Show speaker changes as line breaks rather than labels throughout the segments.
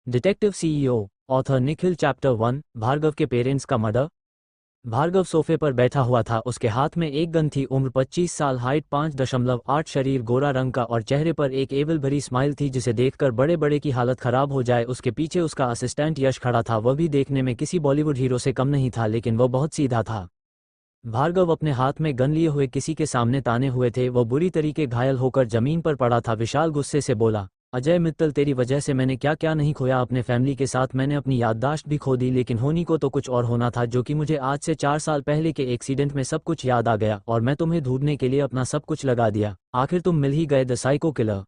Detective CEO author Nikhil chapter 1 Bhargav के parents का murder. Bhargava सोफे पर बैठा हुआ था। उसके हाथ में एक गन थी। उम्र 25 साल, हाइट 5.8, शरीर गोरा रंग का और चेहरे पर एक एविल भरी स्माइल थी जिसे देखकर बड़े बड़े की हालत खराब हो जाए। उसके पीछे उसका असिस्टेंट यश खड़ा था। वह भी देखने में किसी बॉलीवुड हीरो से कम नहीं था, लेकिन वह बहुत सीधा था। भार्गव अपने हाथ में गन लिए हुए किसी के सामने ताने हुए थे। वह बुरी तरीके घायल होकर जमीन पर पड़ा था। विशाल गुस्से से बोला, अजय मित्तल, तेरी वजह से मैंने क्या क्या नहीं खोया। अपने फैमिली के साथ मैंने अपनी याददाश्त भी खो दी, लेकिन होनी को तो कुछ और होना था, जो कि मुझे आज से 4 साल पहले के एक्सीडेंट में सब कुछ याद आ गया और मैं तुम्हें ढूंढने के लिए अपना सब कुछ लगा दिया। आखिर तुम मिल ही गए, the psycho killer.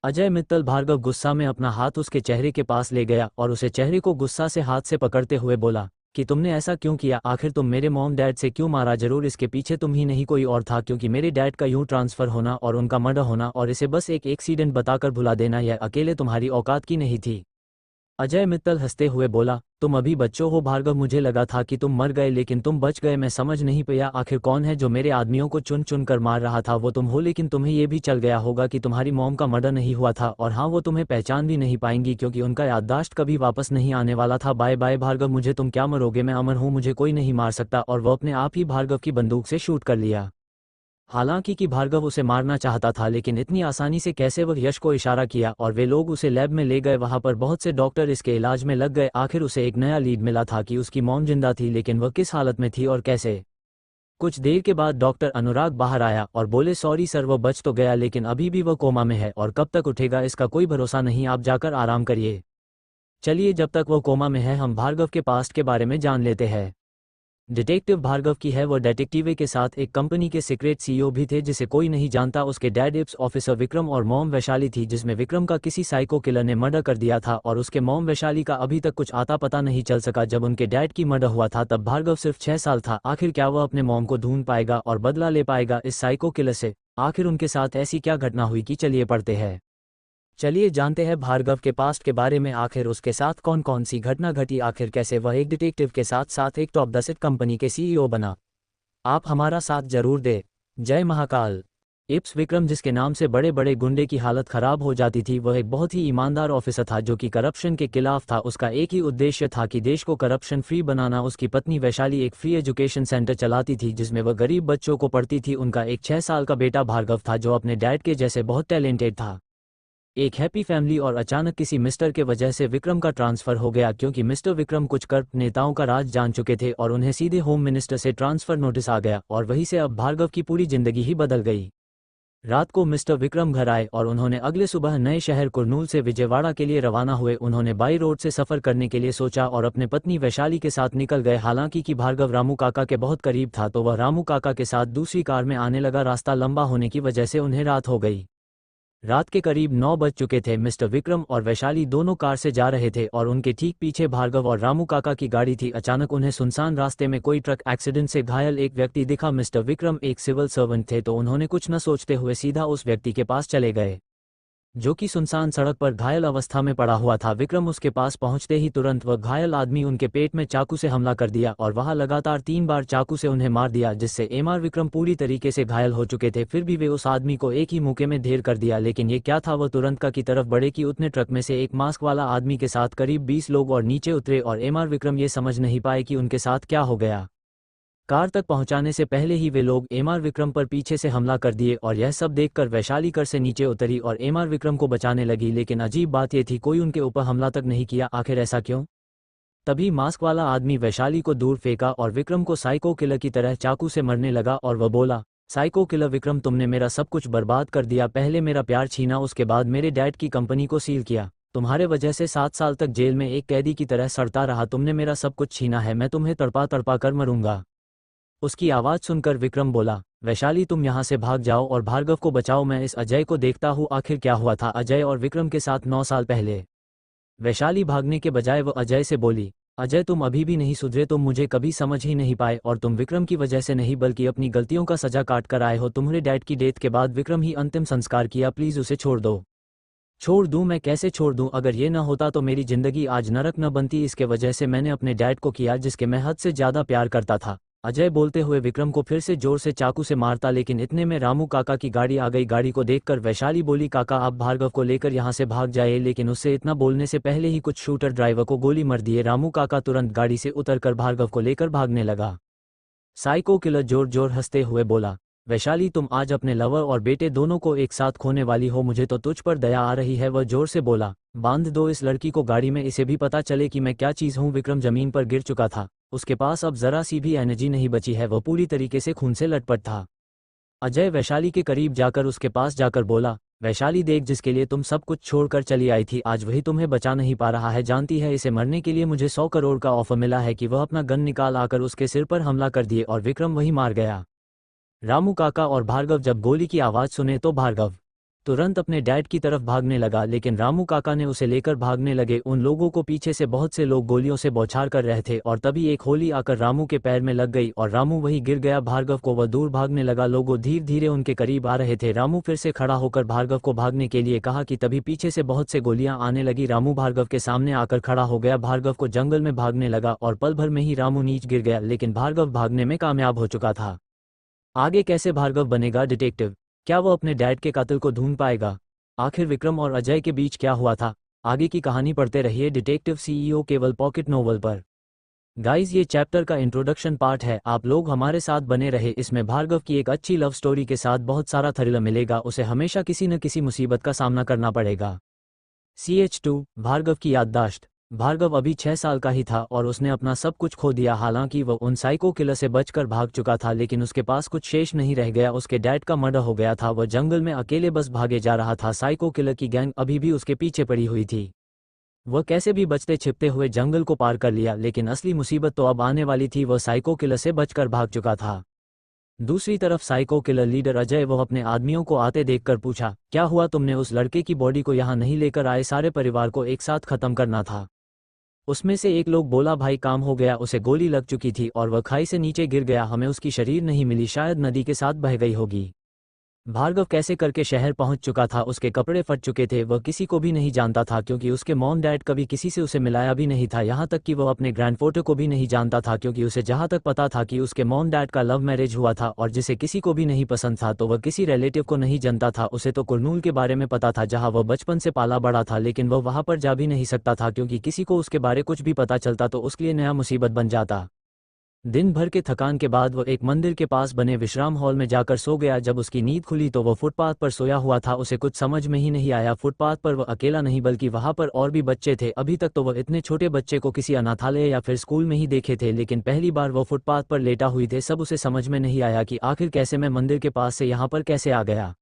Ajay Mittal. Bhargav गुस्सा में अपना हाथ उसके चेहरे के पास ले गया और उसे चेहरे को गुस्सा से हाथ से पकड़ते हुए बोला कि तुमने ऐसा क्यों किया। आखिर तुम मेरे मॉम डैड से क्यों मारा। जरूर इसके पीछे तुम ही नहीं कोई और था, क्योंकि मेरे डैड का यूं ट्रांसफर होना और उनका मर्डर होना और इसे बस एक एक्सीडेंट बताकर भुला देना, यह अकेले तुम्हारी औकात की नहीं थी। अजय मित्तल हंसते हुए बोला, तुम अभी बच्चों हो भार्गव। मुझे लगा था कि तुम मर गए, लेकिन तुम बच गए। मैं समझ नहीं पाया आखिर कौन है जो मेरे आदमियों को चुन चुन कर मार रहा था। वो तुम हो, लेकिन तुम्हें यह भी चल गया होगा कि तुम्हारी मॉम का मर्डर नहीं हुआ था। और हाँ, वो तुम्हें पहचान भी नहीं पाएंगी, क्योंकि उनका याददाश्त कभी वापस नहीं आने वाला था। बाय बाय भार्गव, मुझे तुम क्या मरोगे। मैं अमर हूँ, मुझे कोई नहीं मार सकता। और वो अपने आप ही भार्गव की बंदूक से शूट कर लिया। हालांकि कि भार्गव उसे मारना चाहता था, लेकिन इतनी आसानी से कैसे। वह यश को इशारा किया और वे लोग उसे लैब में ले गए। वहां पर बहुत से डॉक्टर इसके इलाज में लग गए। आखिर उसे एक नया लीड मिला था कि उसकी मॉम जिंदा थी, लेकिन वह किस हालत में थी और कैसे। कुछ देर के बाद डॉक्टर अनुराग बाहर आया और बोले, सॉरी सर, वह बच तो गया, लेकिन अभी भी वह कोमा में है और कब तक उठेगा इसका कोई भरोसा नहीं। आप जाकर आराम करिए। चलिए, जब तक वह कोमा में है हम भार्गव के पास्ट के बारे में जान लेते हैं। डिटेक्टिव भार्गव की है। वो डिटेक्टिव के साथ एक कंपनी के सीक्रेट सीईओ भी थे जिसे कोई नहीं जानता। उसके डैड इप्स ऑफिसर विक्रम और मॉम वैशाली थी, जिसमें विक्रम का किसी साइको किलर ने मर्डर कर दिया था और उसके मॉम वैशाली का अभी तक कुछ आता पता नहीं चल सका। जब उनके डैड की मर्डर हुआ था तब भार्गव सिर्फ 6 साल था। आखिर क्या वह अपने मॉम को ढूंढ पाएगा और बदला ले पाएगा इस साइको किलर से। आखिर उनके साथ ऐसी क्या घटना हुई कि चलिए पढ़ते हैं। चलिए जानते हैं भार्गव के पास्ट के बारे में। आखिर उसके साथ कौन कौन सी घटना घटी। आखिर कैसे वह एक डिटेक्टिव के साथ साथ एक टॉप 10 कंपनी के सीईओ बना। आप हमारा साथ जरूर दे। जय महाकाल। इप्स विक्रम, जिसके नाम से बड़े बड़े गुंडे की हालत खराब हो जाती थी, वह एक बहुत ही ईमानदार ऑफिसर था जो कि करप्शन के खिलाफ था। उसका एक ही उद्देश्य था कि देश को करप्शन फ्री बनाना। उसकी पत्नी वैशाली एक फ्री एजुकेशन सेंटर चलाती थी जिसमें वह गरीब बच्चों को पढ़ती थी। उनका एक 6 साल का बेटा भार्गव था जो अपने डैड के जैसे बहुत टैलेंटेड था। एक हैप्पी फैमिली। और अचानक किसी मिस्टर के वजह से विक्रम का ट्रांसफर हो गया, क्योंकि मिस्टर विक्रम कुछ करप्ट नेताओं का राज जान चुके थे और उन्हें सीधे होम मिनिस्टर से ट्रांसफर नोटिस आ गया। और वहीं से अब भार्गव की पूरी जिंदगी ही बदल गई। रात को मिस्टर विक्रम घर आए और उन्होंने अगले सुबह नए शहर कुर्नूल से विजयवाड़ा के लिए रवाना हुए। उन्होंने बाई रोड से सफर करने के लिए सोचा और अपने पत्नी वैशाली के साथ निकल गए। हालांकि कि भार्गव रामू काका के बहुत करीब था, तो वह रामू काका के साथ दूसरी कार में आने लगा। रास्ता लंबा होने की वजह से उन्हें रात हो गई। रात के करीब 9 बज चुके थे। मिस्टर विक्रम और वैशाली दोनों कार से जा रहे थे और उनके ठीक पीछे भार्गव और रामू काका की गाड़ी थी। अचानक उन्हें सुनसान रास्ते में कोई ट्रक एक्सीडेंट से घायल एक व्यक्ति दिखा। मिस्टर विक्रम एक सिविल सर्वेंट थे, तो उन्होंने कुछ न सोचते हुए सीधा उस व्यक्ति के पास चले गए जो कि सुनसान सड़क पर घायल अवस्था में पड़ा हुआ था। विक्रम उसके पास पहुंचते ही तुरंत वह घायल आदमी उनके पेट में चाकू से हमला कर दिया और वहां लगातार 3 बार चाकू से उन्हें मार दिया, जिससे एमआर विक्रम पूरी तरीके से घायल हो चुके थे। फिर भी वे उस आदमी को एक ही मौके में ढेर कर दिया। लेकिन ये क्या था। वह तुरंत का की तरफ बढ़े कि उतने ट्रक में से एक मास्क वाला आदमी के साथ करीब 20 लोग और नीचे उतरे और एमआर विक्रम ये समझ नहीं पाए कि उनके साथ क्या हो गया। कार तक पहुंचाने से पहले ही वे लोग एमआर विक्रम पर पीछे से हमला कर दिए और यह सब देखकर वैशाली कार से नीचे उतरी और एमआर विक्रम को बचाने लगी। लेकिन अजीब बात यह थी, कोई उनके ऊपर हमला तक नहीं किया। आखिर ऐसा क्यों। तभी मास्क वाला आदमी वैशाली को दूर फेंका और विक्रम को साइको किलर की तरह चाकू से मरने लगा और वह बोला, साइको किलर विक्रम, तुमने मेरा सब कुछ बर्बाद कर दिया। पहले मेरा प्यार छीना, उसके बाद मेरे डैड की कंपनी को सील किया। तुम्हारे वजह से 7 साल तक जेल में एक कैदी की तरह सड़ता रहा। तुमने मेरा सब कुछ छीना है। मैं तुम्हें तड़पा तड़पा कर मरूंगा। उसकी आवाज़ सुनकर विक्रम बोला, वैशाली तुम यहाँ से भाग जाओ और भार्गव को बचाओ। मैं इस अजय को देखता हूँ। आखिर क्या हुआ था अजय और विक्रम के साथ 9 साल पहले। वैशाली भागने के बजाय वह अजय से बोली, अजय तुम अभी भी नहीं सुधरे। तुम मुझे कभी समझ ही नहीं पाए और तुम विक्रम की वजह से नहीं बल्कि अपनी गलतियों का सजा काट कर आए हो। तुम्हारे डैड की डेथ के बाद विक्रम ही अंतिम संस्कार किया। प्लीज़ उसे छोड़ दो। छोड़ दूं? मैं कैसे छोड़ दूं। अगर ये न होता तो मेरी जिंदगी आज नरक न बनती। इसके वजह से मैंने अपने डैड को किया जिसके मैं हद से ज़्यादा प्यार करता था। अजय बोलते हुए विक्रम को फिर से जोर से चाकू से मारता, लेकिन इतने में रामू काका की गाड़ी आ गई। गाड़ी को देखकर वैशाली बोली, काका आप भार्गव को लेकर यहाँ से भाग जाए, लेकिन उससे इतना बोलने से पहले ही कुछ शूटर ड्राइवर को गोली मार दिए। रामू काका तुरंत गाड़ी से उतरकर भार्गव को लेकर भागने लगा। साइको किलर जोर जोर हंसते हुए बोला, वैशाली तुम आज अपने लवर और बेटे दोनों को एक साथ खोने वाली हो, मुझे तो तुझ पर दया आ रही है। वह जोर से बोला, बांध दो इस लड़की को गाड़ी में, इसे भी पता चले कि मैं क्या चीज़ हूँ। विक्रम जमीन पर गिर चुका था, उसके पास अब जरा सी भी एनर्जी नहीं बची है, वह पूरी तरीके से खून से लटपट था। अजय वैशाली के करीब जाकर उसके पास जाकर बोला, वैशाली देख, जिसके लिए तुम सब कुछ छोड़कर चली आई थी, आज वही तुम्हें बचा नहीं पा रहा है। जानती है इसे मरने के लिए मुझे 100 करोड़ का ऑफर मिला है कि वह अपना गन निकाल आकर उसके सिर पर हमला कर दिए और विक्रम वही मार गया। रामू काका और भार्गव जब गोली की आवाज़ सुने तो भार्गव तुरंत अपने डैड की तरफ भागने लगा, लेकिन रामू काका ने उसे लेकर भागने लगे। उन लोगों को पीछे से बहुत से लोग गोलियों से बौछार कर रहे थे और तभी एक गोली आकर रामू के पैर में लग गई और रामू वही गिर गया। भार्गव को वह दूर भागने लगा, लोगों धीरे धीरे उनके करीब आ रहे थे। रामू फिर से खड़ा होकर भार्गव को भागने के लिए कहा कि तभी पीछे से बहुत से गोलियां आने लगी। रामू भार्गव के सामने आकर खड़ा हो गया, भार्गव को जंगल में भागने लगा और पल भर में ही रामू नीचे गिर गया, लेकिन भार्गव भागने में कामयाब हो चुका था। आगे कैसे भार्गव बनेगा डिटेक्टिव? क्या वो अपने डैड के कातिल को ढूंढ पाएगा? आखिर विक्रम और अजय के बीच क्या हुआ था? आगे की कहानी पढ़ते रहिए डिटेक्टिव सीईओ केवल पॉकेट नोवेल पर। गाइस, ये चैप्टर का इंट्रोडक्शन पार्ट है, आप लोग हमारे साथ बने रहे। इसमें भार्गव की एक अच्छी लव स्टोरी के साथ बहुत सारा थ्रिलर मिलेगा, उसे हमेशा किसी न किसी मुसीबत का सामना करना पड़ेगा। CH2 भार्गव की याददाश्त। भार्गव अभी 6 साल का ही था और उसने अपना सब कुछ खो दिया। हालांकि वह उन साइको किलर से बचकर भाग चुका था, लेकिन उसके पास कुछ शेष नहीं रह गया। उसके डैड का मर्डर हो गया था, वह जंगल में अकेले बस भागे जा रहा था। साइको किलर की गैंग अभी भी उसके पीछे पड़ी हुई थी। वह कैसे भी बचते छिपते हुए जंगल को पार कर लिया, लेकिन असली मुसीबत तो अब आने वाली थी। वह साइको किलर से बचकर भाग चुका था। दूसरी तरफ साइको किलर लीडर अजय, वह अपने आदमियों को आते देखकर पूछा, क्या हुआ? तुमने उस लड़के की बॉडी को यहाँ नहीं लेकर आए? सारे परिवार को एक साथ खत्म करना था। उसमें से एक लोग बोला, भाई काम हो गया, उसे गोली लग चुकी थी और वह खाई से नीचे गिर गया, हमें उसकी शरीर नहीं मिली, शायद नदी के साथ बह गई होगी। भार्गव कैसे करके शहर पहुंच चुका था, उसके कपड़े फट चुके थे, वह किसी को भी नहीं जानता था क्योंकि उसके मॉम डैड कभी किसी से उसे मिलाया भी नहीं था। यहाँ तक कि वह अपने ग्रैंडफादर को भी नहीं जानता था, क्योंकि उसे जहाँ तक पता था कि उसके मॉम डैड का लव मैरिज हुआ था और जिसे किसी को भी नहीं पसंद था, तो वह किसी रिलेटिव को नहीं जानता था। उसे तो कुरनूल के बारे में पता था, जहाँ वह बचपन से पाला बड़ा था, लेकिन वह वहाँ पर जा भी नहीं सकता था क्योंकि किसी को उसके बारे कुछ भी पता चलता तो उसके लिए नया मुसीबत बन जाता। दिन भर के थकान के बाद वह एक मंदिर के पास बने विश्राम हॉल में जाकर सो गया। जब उसकी नींद खुली तो वह फुटपाथ पर सोया हुआ था। उसे कुछ समझ में ही नहीं आया, फुटपाथ पर वह अकेला नहीं बल्कि वहां पर और भी बच्चे थे। अभी तक तो वह इतने छोटे बच्चे को किसी अनाथालय या फिर स्कूल में ही देखे थे, लेकिन पहली बार वह फुटपाथ पर लेटा हुई थे। सब उसे समझ में नहीं आया कि आखिर कैसे मैं मंदिर के पास से यहाँ पर कैसे आ गया।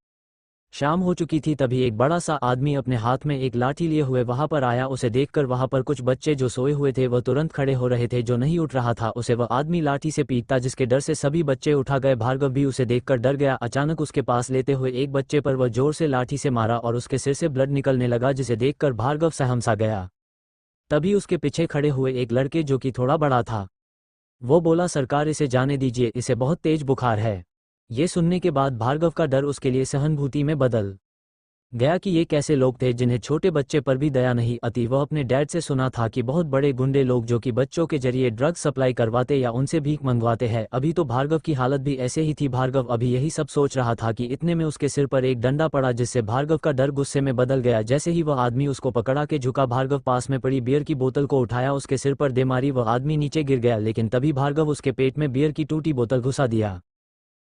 शाम हो चुकी थी, तभी एक बड़ा सा आदमी अपने हाथ में एक लाठी लिए हुए वहां पर आया। उसे देखकर वहां पर कुछ बच्चे जो सोए हुए थे वह तुरंत खड़े हो रहे थे, जो नहीं उठ रहा था उसे वह आदमी लाठी से पीटता, जिसके डर से सभी बच्चे उठा गए। भार्गव भी उसे देखकर डर गया। अचानक उसके पास लेते हुए एक बच्चे पर वह जोर से लाठी से मारा और उसके सिर से ब्लड निकलने लगा, जिसे देखकर भार्गव सहम सा गया। तभी उसके पीछे खड़े हुए एक लड़के जो कि थोड़ा बड़ा था, वो बोला, सरकार इसे जाने दीजिए, इसे बहुत तेज बुखार है। ये सुनने के बाद भार्गव का डर उसके लिए सहानुभूति में बदल गया कि ये कैसे लोग थे जिन्हें छोटे बच्चे पर भी दया नहीं आती। वह अपने डैड से सुना था कि बहुत बड़े गुंडे लोग जो कि बच्चों के जरिए ड्रग्स सप्लाई करवाते या उनसे भीख मंगवाते हैं। अभी तो भार्गव की हालत भी ऐसे ही थी। भार्गव अभी यही सब सोच रहा था कि इतने में उसके सिर पर एक डंडा पड़ा, जिससे भार्गव का डर गुस्से में बदल गया। जैसे ही वह आदमी उसको पकड़ा के झुका, भार्गव पास में पड़ी बियर की बोतल को उठाया, उसके सिर पर दे मारी, वह आदमी नीचे गिर गया। लेकिन तभी भार्गव उसके पेट में बियर की टूटी बोतल घुसा दिया,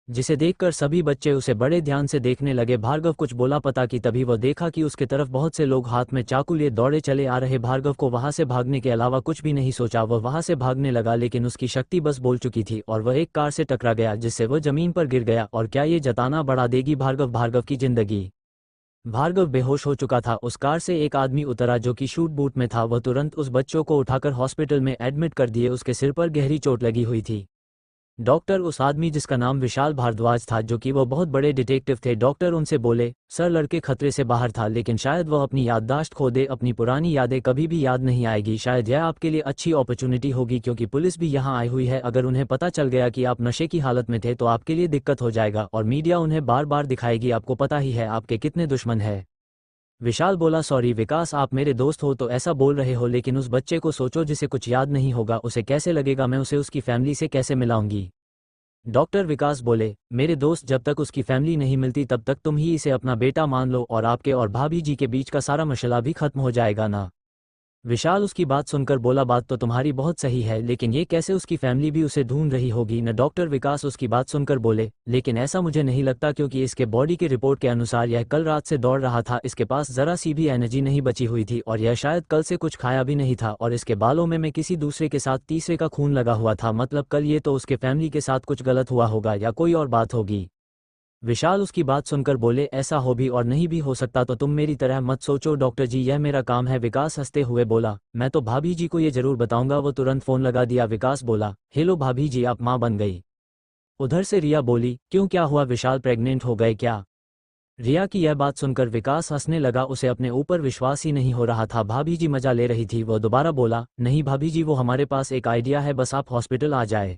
जिसे देखकर सभी बच्चे उसे बड़े ध्यान से देखने लगे। भार्गव कुछ बोला पता कि तभी वह देखा कि उसके तरफ बहुत से लोग हाथ में चाकू लिए दौड़े चले आ रहे। भार्गव को वहां से भागने के अलावा कुछ भी नहीं सोचा, वह वहां से भागने लगा, लेकिन उसकी शक्ति बस बोल चुकी थी और वह एक कार से टकरा गया, जिससे वह जमीन पर गिर गया। और क्या ये जताना बढ़ा देगी भार्गव की जिंदगी? भार्गव बेहोश हो चुका था। उस कार से एक आदमी उतरा जो कि शूट बूट में था। वह तुरंत उस बच्चों को उठाकर हॉस्पिटल में एडमिट कर दिए, उसके सिर पर गहरी चोट लगी हुई थी। डॉक्टर, उस आदमी जिसका नाम विशाल भारद्वाज था, जो कि वो बहुत बड़े डिटेक्टिव थे, डॉक्टर उनसे बोले, सर लड़के खतरे से बाहर था, लेकिन शायद वह अपनी याददाश्त खो दे, अपनी पुरानी यादें कभी भी याद नहीं आएगी। शायद यह आपके लिए अच्छी अपॉर्चुनिटी होगी, क्योंकि पुलिस भी यहाँ आई हुई है। अगर उन्हें पता चल गया कि आप नशे की हालत में थे तो आपके लिए दिक्कत हो जाएगा और मीडिया उन्हें बार बार दिखाएगी। आपको पता ही है आपके कितने दुश्मन हैं। विशाल बोला, सॉरी विकास, आप मेरे दोस्त हो तो ऐसा बोल रहे हो, लेकिन उस बच्चे को सोचो जिसे कुछ याद नहीं होगा, उसे कैसे लगेगा? मैं उसे उसकी फैमिली से कैसे मिलाऊंगी? डॉक्टर विकास बोले, मेरे दोस्त, जब तक उसकी फैमिली नहीं मिलती तब तक तुम ही इसे अपना बेटा मान लो और आपके और भाभी जी के बीच का सारा मसला भी खत्म हो जाएगा ना। विशाल उसकी बात सुनकर बोला, बात तो तुम्हारी बहुत सही है, लेकिन ये कैसे उसकी फैमिली भी उसे ढूंढ रही होगी न। डॉक्टर विकास उसकी बात सुनकर बोले, लेकिन ऐसा मुझे नहीं लगता, क्योंकि इसके बॉडी की रिपोर्ट के अनुसार यह कल रात से दौड़ रहा था, इसके पास जरा सी भी एनर्जी नहीं बची हुई थी और यह शायद कल से कुछ खाया भी नहीं था, और इसके बालों में किसी दूसरे के साथ तीसरे का खून लगा हुआ था, मतलब कल ये तो उसके फैमिली के साथ कुछ गलत हुआ होगा या कोई और बात होगी। विशाल उसकी बात सुनकर बोले, ऐसा हो भी और नहीं भी हो सकता, तो तुम मेरी तरह मत सोचो डॉक्टर जी, यह मेरा काम है। विकास हंसते हुए बोला, मैं तो भाभी जी को ये जरूर बताऊंगा। वो तुरंत फोन लगा दिया। विकास बोला, हेलो भाभी जी, आप माँ बन गई। उधर से रिया बोली, क्यों, क्या हुआ विशाल, प्रेग्नेंट हो गए क्या? रिया की यह बात सुनकर विकास हंसने लगा, उसे अपने ऊपर विश्वास ही नहीं हो रहा था। भाभी जी मजा ले रही थी। वह दोबारा बोला, नहीं भाभी जी, वो हमारे पास एक आइडिया है, बस आप हॉस्पिटल आ जाए।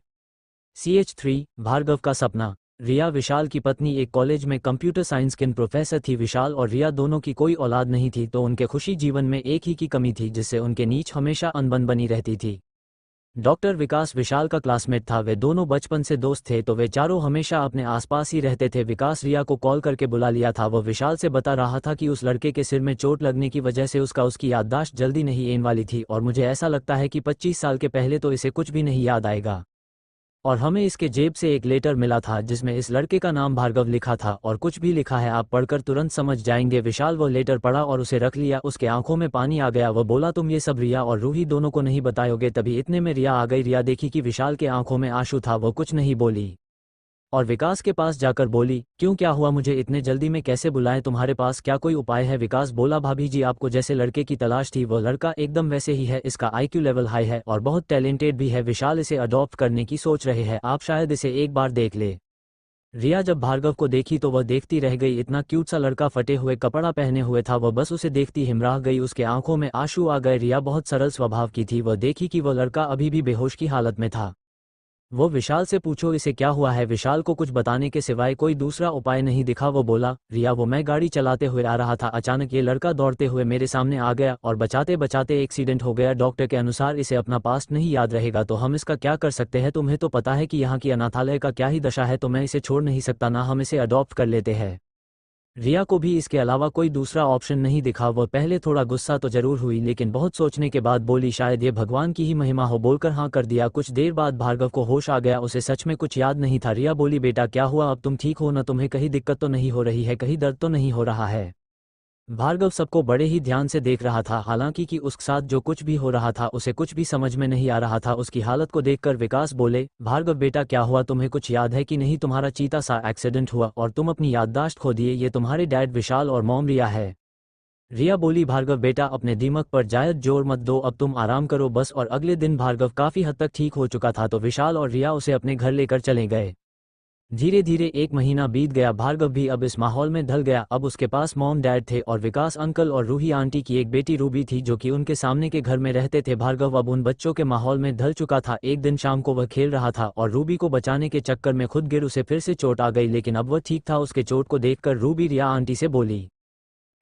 CH3 भार्गव का सपना। रिया विशाल की पत्नी एक कॉलेज में कंप्यूटर साइंस की प्रोफेसर थी। विशाल और रिया दोनों की कोई औलाद नहीं थी, तो उनके खुशी जीवन में एक ही की कमी थी, जिससे उनके नीच हमेशा अनबन बनी रहती थी। डॉक्टर विकास विशाल का क्लासमेट था, वे दोनों बचपन से दोस्त थे, तो वे चारों हमेशा अपने आसपास ही रहते थे। विकास रिया को कॉल करके बुला लिया था। वह विशाल से बता रहा था कि उस लड़के के सिर में चोट लगने की वजह से उसकी याददाश्त जल्दी नहीं आने वाली थी, और मुझे ऐसा लगता है कि 25 साल के पहले तो इसे कुछ भी नहीं याद आएगा। और हमें इसके जेब से एक लेटर मिला था जिसमें इस लड़के का नाम भार्गव लिखा था, और कुछ भी लिखा है आप पढ़कर तुरंत समझ जाएंगे। विशाल वो लेटर पढ़ा और उसे रख लिया। उसके आंखों में पानी आ गया। वह बोला, तुम ये सब रिया और रूही दोनों को नहीं बताओगे? तभी इतने में रिया आ गई। रिया देखी कि विशाल के आंखों में आंसू था, वो कुछ नहीं बोली और विकास के पास जाकर बोली, क्यों, क्या हुआ, मुझे इतने जल्दी में कैसे बुलाएं? तुम्हारे पास क्या कोई उपाय है? विकास बोला, भाभी जी, आपको जैसे लड़के की तलाश थी वो लड़का एकदम वैसे ही है। इसका IQ लेवल हाई है और बहुत टैलेंटेड भी है। विशाल इसे अडॉप्ट करने की सोच रहे हैं, आप शायद इसे एक बार देख ले। रिया जब भार्गव को देखी तो वह देखती रह गई। इतना क्यूट सा लड़का, फटे हुए कपड़ा पहने हुए था, वह बस उसे देखती हिमराह गई। उसके आंखों में आंसू आ गए। रिया बहुत सरल स्वभाव की थी, वह देखी कि वह लड़का अभी भी बेहोश की हालत में था। वो विशाल से पूछो, इसे क्या हुआ है? विशाल को कुछ बताने के सिवाय कोई दूसरा उपाय नहीं दिखा। वो बोला, रिया, वो मैं गाड़ी चलाते हुए आ रहा था, अचानक ये लड़का दौड़ते हुए मेरे सामने आ गया और बचाते बचाते एक्सीडेंट हो गया। डॉक्टर के अनुसार इसे अपना पास्ट नहीं याद रहेगा, तो हम इसका क्या कर सकते हैं? तुम्हें तो पता है कि यहाँ की अनाथालय का क्या ही दशा है, तो मैं इसे छोड़ नहीं सकता ना, हम इसे अडॉप्ट कर लेते हैं। रिया को भी इसके अलावा कोई दूसरा ऑप्शन नहीं दिखा। वह पहले थोड़ा गुस्सा तो जरूर हुई, लेकिन बहुत सोचने के बाद बोली, शायद ये भगवान की ही महिमा हो, बोलकर हाँ कर दिया। कुछ देर बाद भार्गव को होश आ गया, उसे सच में कुछ याद नहीं था। रिया बोली, बेटा क्या हुआ, अब तुम ठीक हो ना? तुम्हें कहीं दिक्कत तो नहीं हो रही है? कहीं दर्द तो नहीं हो रहा है? भार्गव सबको बड़े ही ध्यान से देख रहा था, हालांकि कि उसके साथ जो कुछ भी हो रहा था उसे कुछ भी समझ में नहीं आ रहा था। उसकी हालत को देखकर विकास बोले, भार्गव बेटा क्या हुआ, तुम्हें कुछ याद है कि नहीं? तुम्हारा चीता सा एक्सीडेंट हुआ और तुम अपनी याददाश्त खो दिए। ये तुम्हारे डैड विशाल और मॉम रिया है। रिया बोली, भार्गव बेटा अपने दिमाग पर जायद जोर मत दो, अब तुम आराम करो बस। और अगले दिन भार्गव काफी हद तक ठीक हो चुका था, तो विशाल और रिया उसे अपने घर लेकर चले गए। धीरे धीरे 1 महीना बीत गया। भार्गव भी अब इस माहौल में ढल गया। अब उसके पास मॉम डैड थे और विकास अंकल और रूही आंटी की एक बेटी रूबी थी, जो कि उनके सामने के घर में रहते थे। भार्गव अब उन बच्चों के माहौल में ढल चुका था। एक दिन शाम को वह खेल रहा था और रूबी को बचाने के चक्कर में खुद गिर, उसे फिर से चोट आ गई, लेकिन अब वह ठीक था। उसके चोट को देखकर रूबी रिया आंटी से बोली,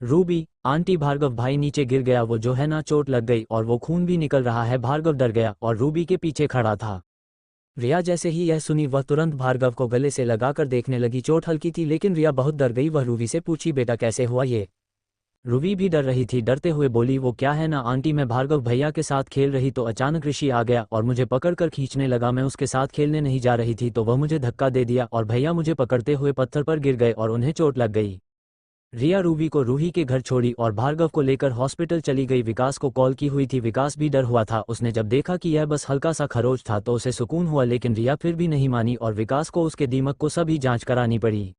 रूबी आंटी, भार्गव भाई नीचे गिर गया, वो जो है ना, चोट लग गई और वो खून भी निकल रहा है। भार्गव डर गया और रूबी के पीछे खड़ा था। रिया जैसे ही यह सुनी, वह तुरंत भार्गव को गले से लगाकर देखने लगी। चोट हल्की थी, लेकिन रिया बहुत डर गई। वह रूबी से पूछी, बेटा कैसे हुआ ये? रूबी भी डर रही थी, डरते हुए बोली, वो क्या है ना आंटी, मैं भार्गव भैया के साथ खेल रही तो अचानक ऋषि आ गया और मुझे पकड़कर खींचने लगा। मैं उसके साथ खेलने नहीं जा रही थी, तो वह मुझे धक्का दे दिया और भैया मुझे पकड़ते हुए पत्थर पर गिर गए और उन्हें चोट लग गई। रिया रूबी को रूही के घर छोड़ी और भार्गव को लेकर हॉस्पिटल चली गई। विकास को कॉल की हुई थी, विकास भी डर हुआ था। उसने जब देखा कि यह बस हल्का सा खरोच था तो उसे सुकून हुआ, लेकिन रिया फिर भी नहीं मानी और विकास को उसके दिमाग को सभी जांच करानी पड़ी,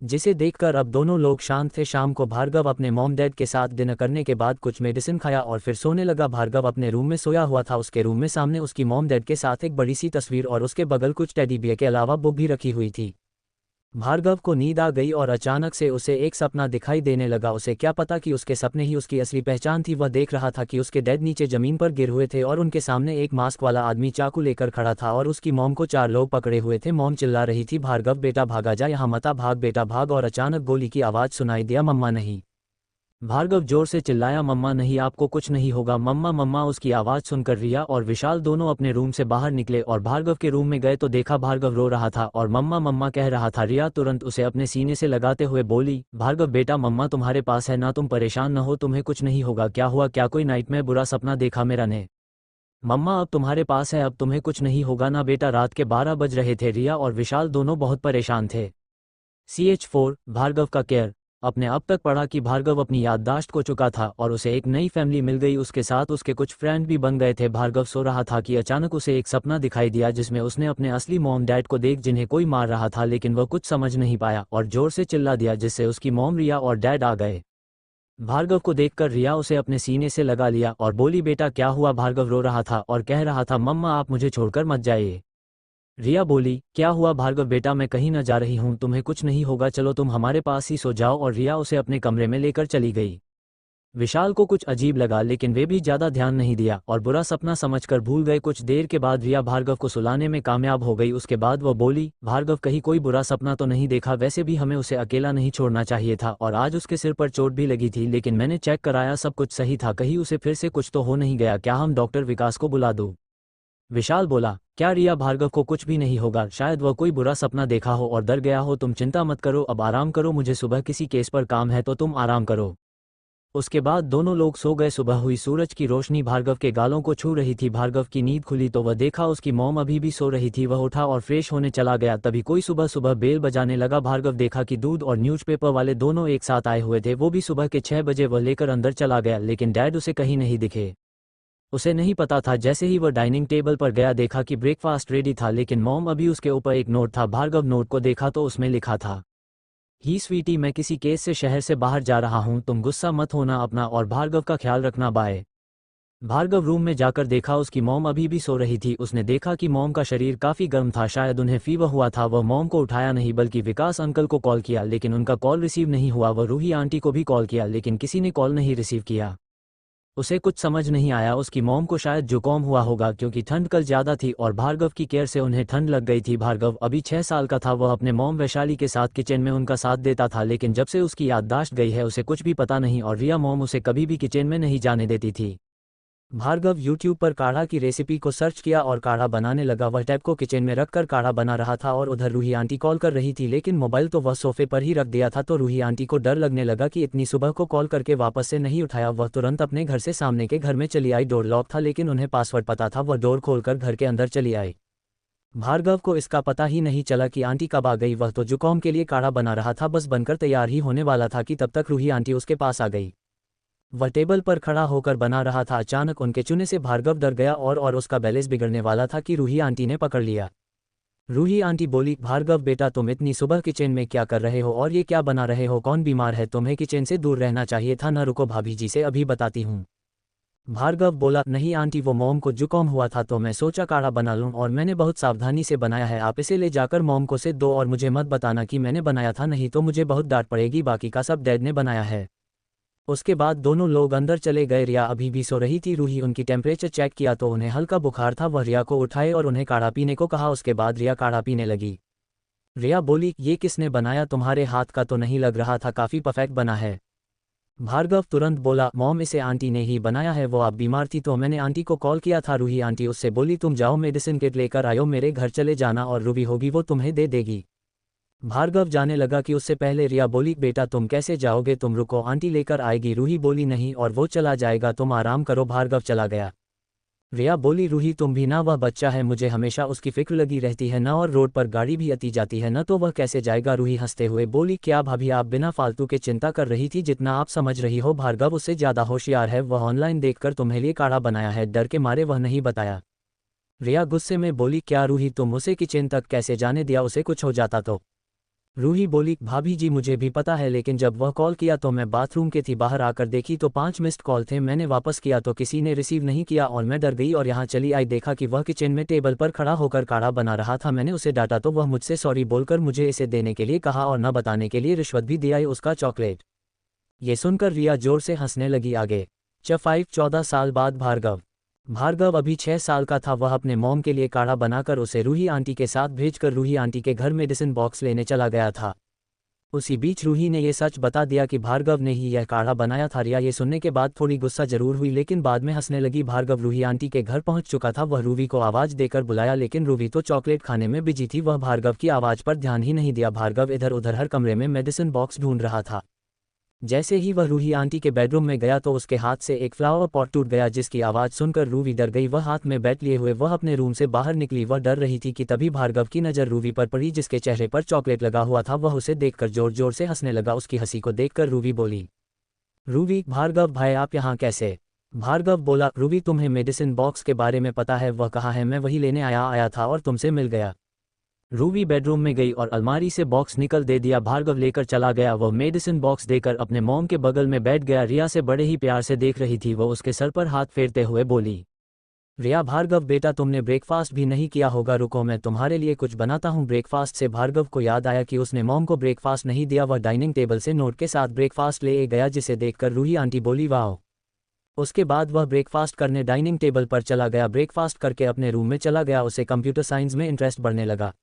जिसे देखकर अब दोनों लोग शांत थे। शाम को भार्गव अपने मॉम डैड के साथ डिनर करने के बाद कुछ मेडिसिन खाया और फिर सोने लगा। भार्गव अपने रूम में सोया हुआ था। उसके रूम में सामने उसकी मॉम डैड के साथ एक बड़ी सी तस्वीर और उसके बगल कुछ टेडी बियर के अलावा बुक भी रखी हुई थी। भार्गव को नींद आ गई और अचानक से उसे एक सपना दिखाई देने लगा। उसे क्या पता कि उसके सपने ही उसकी असली पहचान थी। वह देख रहा था कि उसके डैड नीचे जमीन पर गिर हुए थे और उनके सामने एक मास्क वाला आदमी चाकू लेकर खड़ा था और उसकी मॉम को 4 लोग पकड़े हुए थे। मॉम चिल्ला रही थी, भार्गव बेटा भागा जा, यहाँ मता भाग बेटा भाग। और अचानक गोली की आवाज़ सुनाई दिया, मम्मा नहीं। भार्गव जोर से चिल्लाया, मम्मा नहीं, आपको कुछ नहीं होगा, मम्मा मम्मा। उसकी आवाज़ सुनकर रिया और विशाल दोनों अपने रूम से बाहर निकले और भार्गव के रूम में गए तो देखा भार्गव रो रहा था और मम्मा मम्मा कह रहा था। रिया तुरंत उसे अपने सीने से लगाते हुए बोली, भार्गव बेटा, मम्मा तुम्हारे पास है ना, तुम परेशान न हो, तुम्हें कुछ नहीं होगा। क्या हुआ, क्या कोई नाइटमेयर बुरा सपना देखा मेरा ने? मम्मा अब तुम्हारे पास है, अब तुम्हें कुछ नहीं होगा ना बेटा। रात के 12 बज रहे थे। रिया और विशाल दोनों बहुत परेशान थे। CH4 भार्गव का केयर। अपने अब तक पढ़ा कि भार्गव अपनी याददाश्त खो चुका था और उसे एक नई फैमिली मिल गई, उसके साथ उसके कुछ फ्रेंड भी बन गए थे। भार्गव सो रहा था कि अचानक उसे एक सपना दिखाई दिया जिसमें उसने अपने असली मॉम डैड को देख जिन्हें कोई मार रहा था, लेकिन वह कुछ समझ नहीं पाया और जोर से चिल्ला दिया जिससे उसकी मॉम रिया और डैड आ गए। भार्गव को देखकर रिया उसे अपने सीने से लगा लिया और बोली, बेटा क्या हुआ? भार्गव रो रहा था और कह रहा था, मम्मा आप मुझे छोड़कर मत जाइए। रिया बोली, क्या हुआ भार्गव बेटा, मैं कहीं न जा रही हूँ, तुम्हें कुछ नहीं होगा, चलो तुम हमारे पास ही सो जाओ। और रिया उसे अपने कमरे में लेकर चली गई। विशाल को कुछ अजीब लगा लेकिन वे भी ज्यादा ध्यान नहीं दिया और बुरा सपना समझकर भूल गए। कुछ देर के बाद रिया भार्गव को सुलाने में कामयाब हो गई। उसके बाद वह बोली, भार्गव कहीं कोई बुरा सपना तो नहीं देखा? वैसे भी हमें उसे अकेला नहीं छोड़ना चाहिए था और आज उसके सिर पर चोट भी लगी थी, लेकिन मैंने चेक कराया, सब कुछ सही था, कहीं उसे फिर से कुछ तो हो नहीं गया? क्या हम डॉक्टर विकास को बुला दूं? विशाल बोला, क्या रिया, भार्गव को कुछ भी नहीं होगा, शायद वह कोई बुरा सपना देखा हो और डर गया हो, तुम चिंता मत करो, अब आराम करो, मुझे सुबह किसी केस पर काम है तो तुम आराम करो। उसके बाद दोनों लोग सो गए। सुबह हुई, सूरज की रोशनी भार्गव के गालों को छू रही थी। भार्गव की नींद खुली तो वह देखा उसकी मॉम अभी भी सो रही थी। वह उठा और फ्रेश होने चला गया, तभी कोई सुबह सुबह बेल बजाने लगा। भार्गव देखा कि दूध और न्यूज़पेपर वाले दोनों एक साथ आए हुए थे, वो भी सुबह के 6 बजे। वह लेकर अंदर चला गया लेकिन डैड उसे कहीं नहीं दिखे। उसे नहीं पता था। जैसे ही वह डाइनिंग टेबल पर गया देखा कि ब्रेकफास्ट रेडी था, लेकिन मॉम अभी उसके ऊपर एक नोट था। भार्गव नोट को देखा तो उसमें लिखा था, ही स्वीटी, मैं किसी केस से शहर से बाहर जा रहा हूं, तुम गुस्सा मत होना, अपना और भार्गव का ख्याल रखना, बाय। भार्गव रूम में जाकर देखा उसकी मॉम अभी भी सो रही थी। उसने देखा कि मॉम का शरीर काफी गर्म था, शायद उन्हें फीवर हुआ था। वह मॉम को उठाया नहीं बल्कि विकास अंकल को कॉल किया, लेकिन उनका कॉल रिसीव नहीं हुआ। वह रूही आंटी को भी कॉल किया लेकिन किसी ने कॉल नहीं रिसीव किया। उसे कुछ समझ नहीं आया, उसकी मॉम को शायद जुकाम हुआ होगा क्योंकि ठंड कल ज्यादा थी और भार्गव की केयर से उन्हें ठंड लग गई थी। भार्गव अभी 6 साल का था। वह अपने मॉम वैशाली के साथ किचन में उनका साथ देता था, लेकिन जब से उसकी याददाश्त गई है उसे कुछ भी पता नहीं और रिया मॉम उसे कभी भी किचन में नहीं जाने देती थी। भार्गव यूट्यूब पर काढ़ा की रेसिपी को सर्च किया और काढ़ा बनाने लगा। वह टैप को किचन में रखकर काढ़ा बना रहा था और उधर रूही आंटी कॉल कर रही थी, लेकिन मोबाइल तो वह सोफे पर ही रख दिया था। तो रूही आंटी को डर लगने लगा कि इतनी सुबह को कॉल करके वापस से नहीं उठाया। वह तुरंत अपने घर से सामने के घर में चली आई। डोर लॉक था लेकिन उन्हें पासवर्ड पता था। वह डोर खोलकर घर के अंदर चली आई। भार्गव को इसका पता ही नहीं चला कि आंटी कब आ गई। वह तो जुकाम के लिए काढ़ा बना रहा था, बस बनकर तैयार ही होने वाला था कि तब तक रूही आंटी उसके पास आ गई। वह टेबल पर खड़ा होकर बना रहा था। अचानक उनके चुने से भार्गव डर गया और उसका बैलेंस बिगड़ने वाला था कि रूही आंटी ने पकड़ लिया। रूही आंटी बोली, भार्गव बेटा, तुम इतनी सुबह किचन में क्या कर रहे हो और ये क्या बना रहे हो? कौन बीमार है? तुम्हें किचन से दूर रहना चाहिए था ना। रुको, भाभी जी से अभी बताती हूँ। भार्गव बोला, नहीं आंटी, वो मॉम को जुकाम हुआ था तो मैं सोचा काढ़ा बना लूं और मैंने बहुत सावधानी से बनाया है। आप इसे ले जाकर मॉम को से दो और मुझे मत बताना कि मैंने बनाया था, नहीं तो मुझे बहुत डांट पड़ेगी। बाकी का सब डैड ने बनाया है। उसके बाद दोनों लोग अंदर चले गए। रिया अभी भी सो रही थी। रूही उनकी टेम्परेचर चेक किया तो उन्हें हल्का बुखार था। वह रिया को उठाए और उन्हें काढ़ा पीने को कहा। उसके बाद रिया काढ़ा पीने लगी। रिया बोली, ये किसने बनाया? तुम्हारे हाथ का तो नहीं लग रहा था, काफ़ी परफेक्ट बना है। भार्गव तुरंत बोला, मॉम इसे आंटी ने ही बनाया है, वो आप बीमार थी तो मैंने आंटी को कॉल किया था। रूही आंटी उससे बोली, तुम जाओ मेडिसिन किट लेकर आयो, मेरे घर चले जाना और रूबी होगी वो तुम्हें दे देगी। भार्गव जाने लगा कि उससे पहले रिया बोली, बेटा तुम कैसे जाओगे? तुम रुको, आंटी लेकर आएगी। रूही बोली, नहीं और वो चला जाएगा, तुम आराम करो। भार्गव चला गया। रिया बोली, रूही तुम भी ना, वह बच्चा है, मुझे हमेशा उसकी फिक्र लगी रहती है ना, और रोड पर गाड़ी भी आती जाती है ना, तो वह कैसे जाएगा? रूही हंसते हुए बोली, क्या भाभी आप बिना फालतू के चिंता कर रही थी, जितना आप समझ रही हो भार्गव उससे ज़्यादा होशियार है, वह ऑनलाइन देखकर तुम्हें लिए काढ़ा बनाया है, डर के मारे वह नहीं बताया। रिया गुस्से में बोली, क्या रूही तुम उसे किचन तक कैसे जाने दिया? उसे कुछ हो जाता तो? रूही बोली, भाभी जी मुझे भी पता है, लेकिन जब वह कॉल किया तो मैं बाथरूम के थी, बाहर आकर देखी तो 5 मिस्ड कॉल थे, मैंने वापस किया तो किसी ने रिसीव नहीं किया और मैं डर गई और यहाँ चली आई, देखा कि वह किचन में टेबल पर खड़ा होकर काढ़ा बना रहा था। मैंने उसे डांटा तो वह मुझसे सॉरी बोलकर मुझे इसे देने के लिए कहा और न बताने के लिए रिश्वत भी दिया उसका चॉकलेट। ये सुनकर रिया जोर से हंसने लगी। आगे 14 साल बाद भार्गव अभी 6 साल का था। वह अपने मॉम के लिए काढ़ा बनाकर उसे रूही आंटी के साथ भेजकर रूही आंटी के घर मेडिसिन बॉक्स लेने चला गया था। उसी बीच रूही ने ये सच बता दिया कि भार्गव ने ही यह काढ़ा बनाया था। रिया ये सुनने के बाद थोड़ी गुस्सा जरूर हुई, लेकिन बाद में हंसने लगी। भार्गव रूही आंटी के घर पहुंच चुका था। वह रूही को आवाज़ देकर बुलाया, लेकिन रूही तो चॉकलेट खाने में बिजी थी। वह भार्गव की आवाज़ पर ध्यान ही नहीं दिया। भार्गव इधर उधर हर कमरे में मेडिसिन बॉक्स ढूंढ रहा था। जैसे ही वह रूही आंटी के बेडरूम में गया तो उसके हाथ से एक फ्लावर पॉट टूट गया, जिसकी आवाज़ सुनकर रूही डर गई। वह हाथ में बैट लिए हुए वह अपने रूम से बाहर निकली। वह डर रही थी कि तभी भार्गव की नज़र रूही पर पड़ी, जिसके चेहरे पर चॉकलेट लगा हुआ था। वह उसे देखकर जोर जोर से हंसने लगा। उसकी हंसी को देखकर रूही बोली, रूही, भार्गव भाई आप यहाँ कैसे? भार्गव बोला, रूही तुम्हें मेडिसिन बॉक्स के बारे में पता है? वह कहाँ है? मैं वही लेने आया था और तुमसे मिल गया। रूबी बेडरूम में गई और अलमारी से बॉक्स निकल दे दिया। भार्गव लेकर चला गया। वह मेडिसिन बॉक्स देकर अपने मॉम के बगल में बैठ गया। रिया से बड़े ही प्यार से देख रही थी। वह उसके सर पर हाथ फेरते हुए बोली, रिया, भार्गव बेटा तुमने ब्रेकफास्ट भी नहीं किया होगा, रुको मैं तुम्हारे लिए कुछ बनाता हूँ। ब्रेकफास्ट से भार्गव को याद आया कि उसने मॉम को ब्रेकफास्ट नहीं दिया। वह डाइनिंग टेबल से नोट के साथ ब्रेकफास्ट ले गया, जिसे देखकर रूही आंटी बोली, वाह। उसके बाद वह ब्रेकफास्ट करने डाइनिंग टेबल पर चला गया। ब्रेकफास्ट करके अपने रूम में चला गया। उसे कंप्यूटर साइंस में इंटरेस्ट बढ़ने लगा।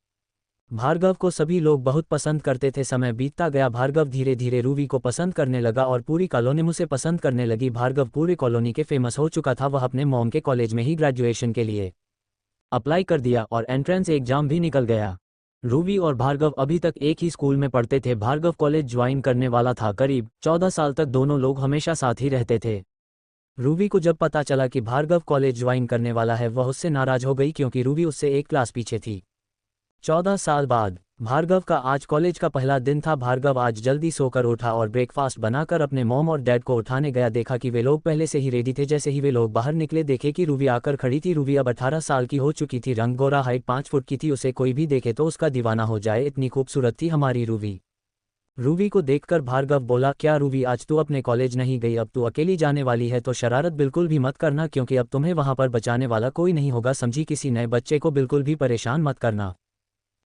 भार्गव को सभी लोग बहुत पसंद करते थे। समय बीतता गया। भार्गव धीरे धीरे रूही को पसंद करने लगा और पूरी कॉलोनी उसे पसंद करने लगी। भार्गव पूरी कॉलोनी के फेमस हो चुका था। वह अपने मॉम के कॉलेज में ही ग्रेजुएशन के लिए अप्लाई कर दिया और एंट्रेंस एग्जाम भी निकल गया। रूही और भार्गव अभी तक एक ही स्कूल में पढ़ते थे। भार्गव कॉलेज ज्वाइन करने वाला था। करीब 14 साल तक दोनों लोग हमेशा साथ ही रहते थे। रूही को जब पता चला कि भार्गव कॉलेज ज्वाइन करने वाला है, वह उससे नाराज हो गई, क्योंकि रूही उससे एक क्लास पीछे थी। 14 साल बाद भार्गव का आज कॉलेज का पहला दिन था। भार्गव आज जल्दी सोकर उठा और ब्रेकफास्ट बनाकर अपने मॉम और डैड को उठाने गया। देखा कि वे लोग पहले से ही रेडी थे। जैसे ही वे लोग बाहर निकले, देखे कि रूही आकर खड़ी थी। रूही अब 18 साल की हो चुकी थी। रंग गोरा, हाइट 5 फुट की थी। उसे कोई भी देखे तो उसका दीवाना हो जाए, इतनी खूबसूरत थी हमारी रूही। रूही को देखकर भार्गव बोला, क्या रूही, आज तू अपने कॉलेज नहीं गई? अब तू अकेली जाने वाली है तो शरारत बिल्कुल भी मत करना, क्योंकि अब तुम्हें वहां पर बचाने वाला कोई नहीं होगा, समझी? किसी नए बच्चे को बिल्कुल भी परेशान मत करना।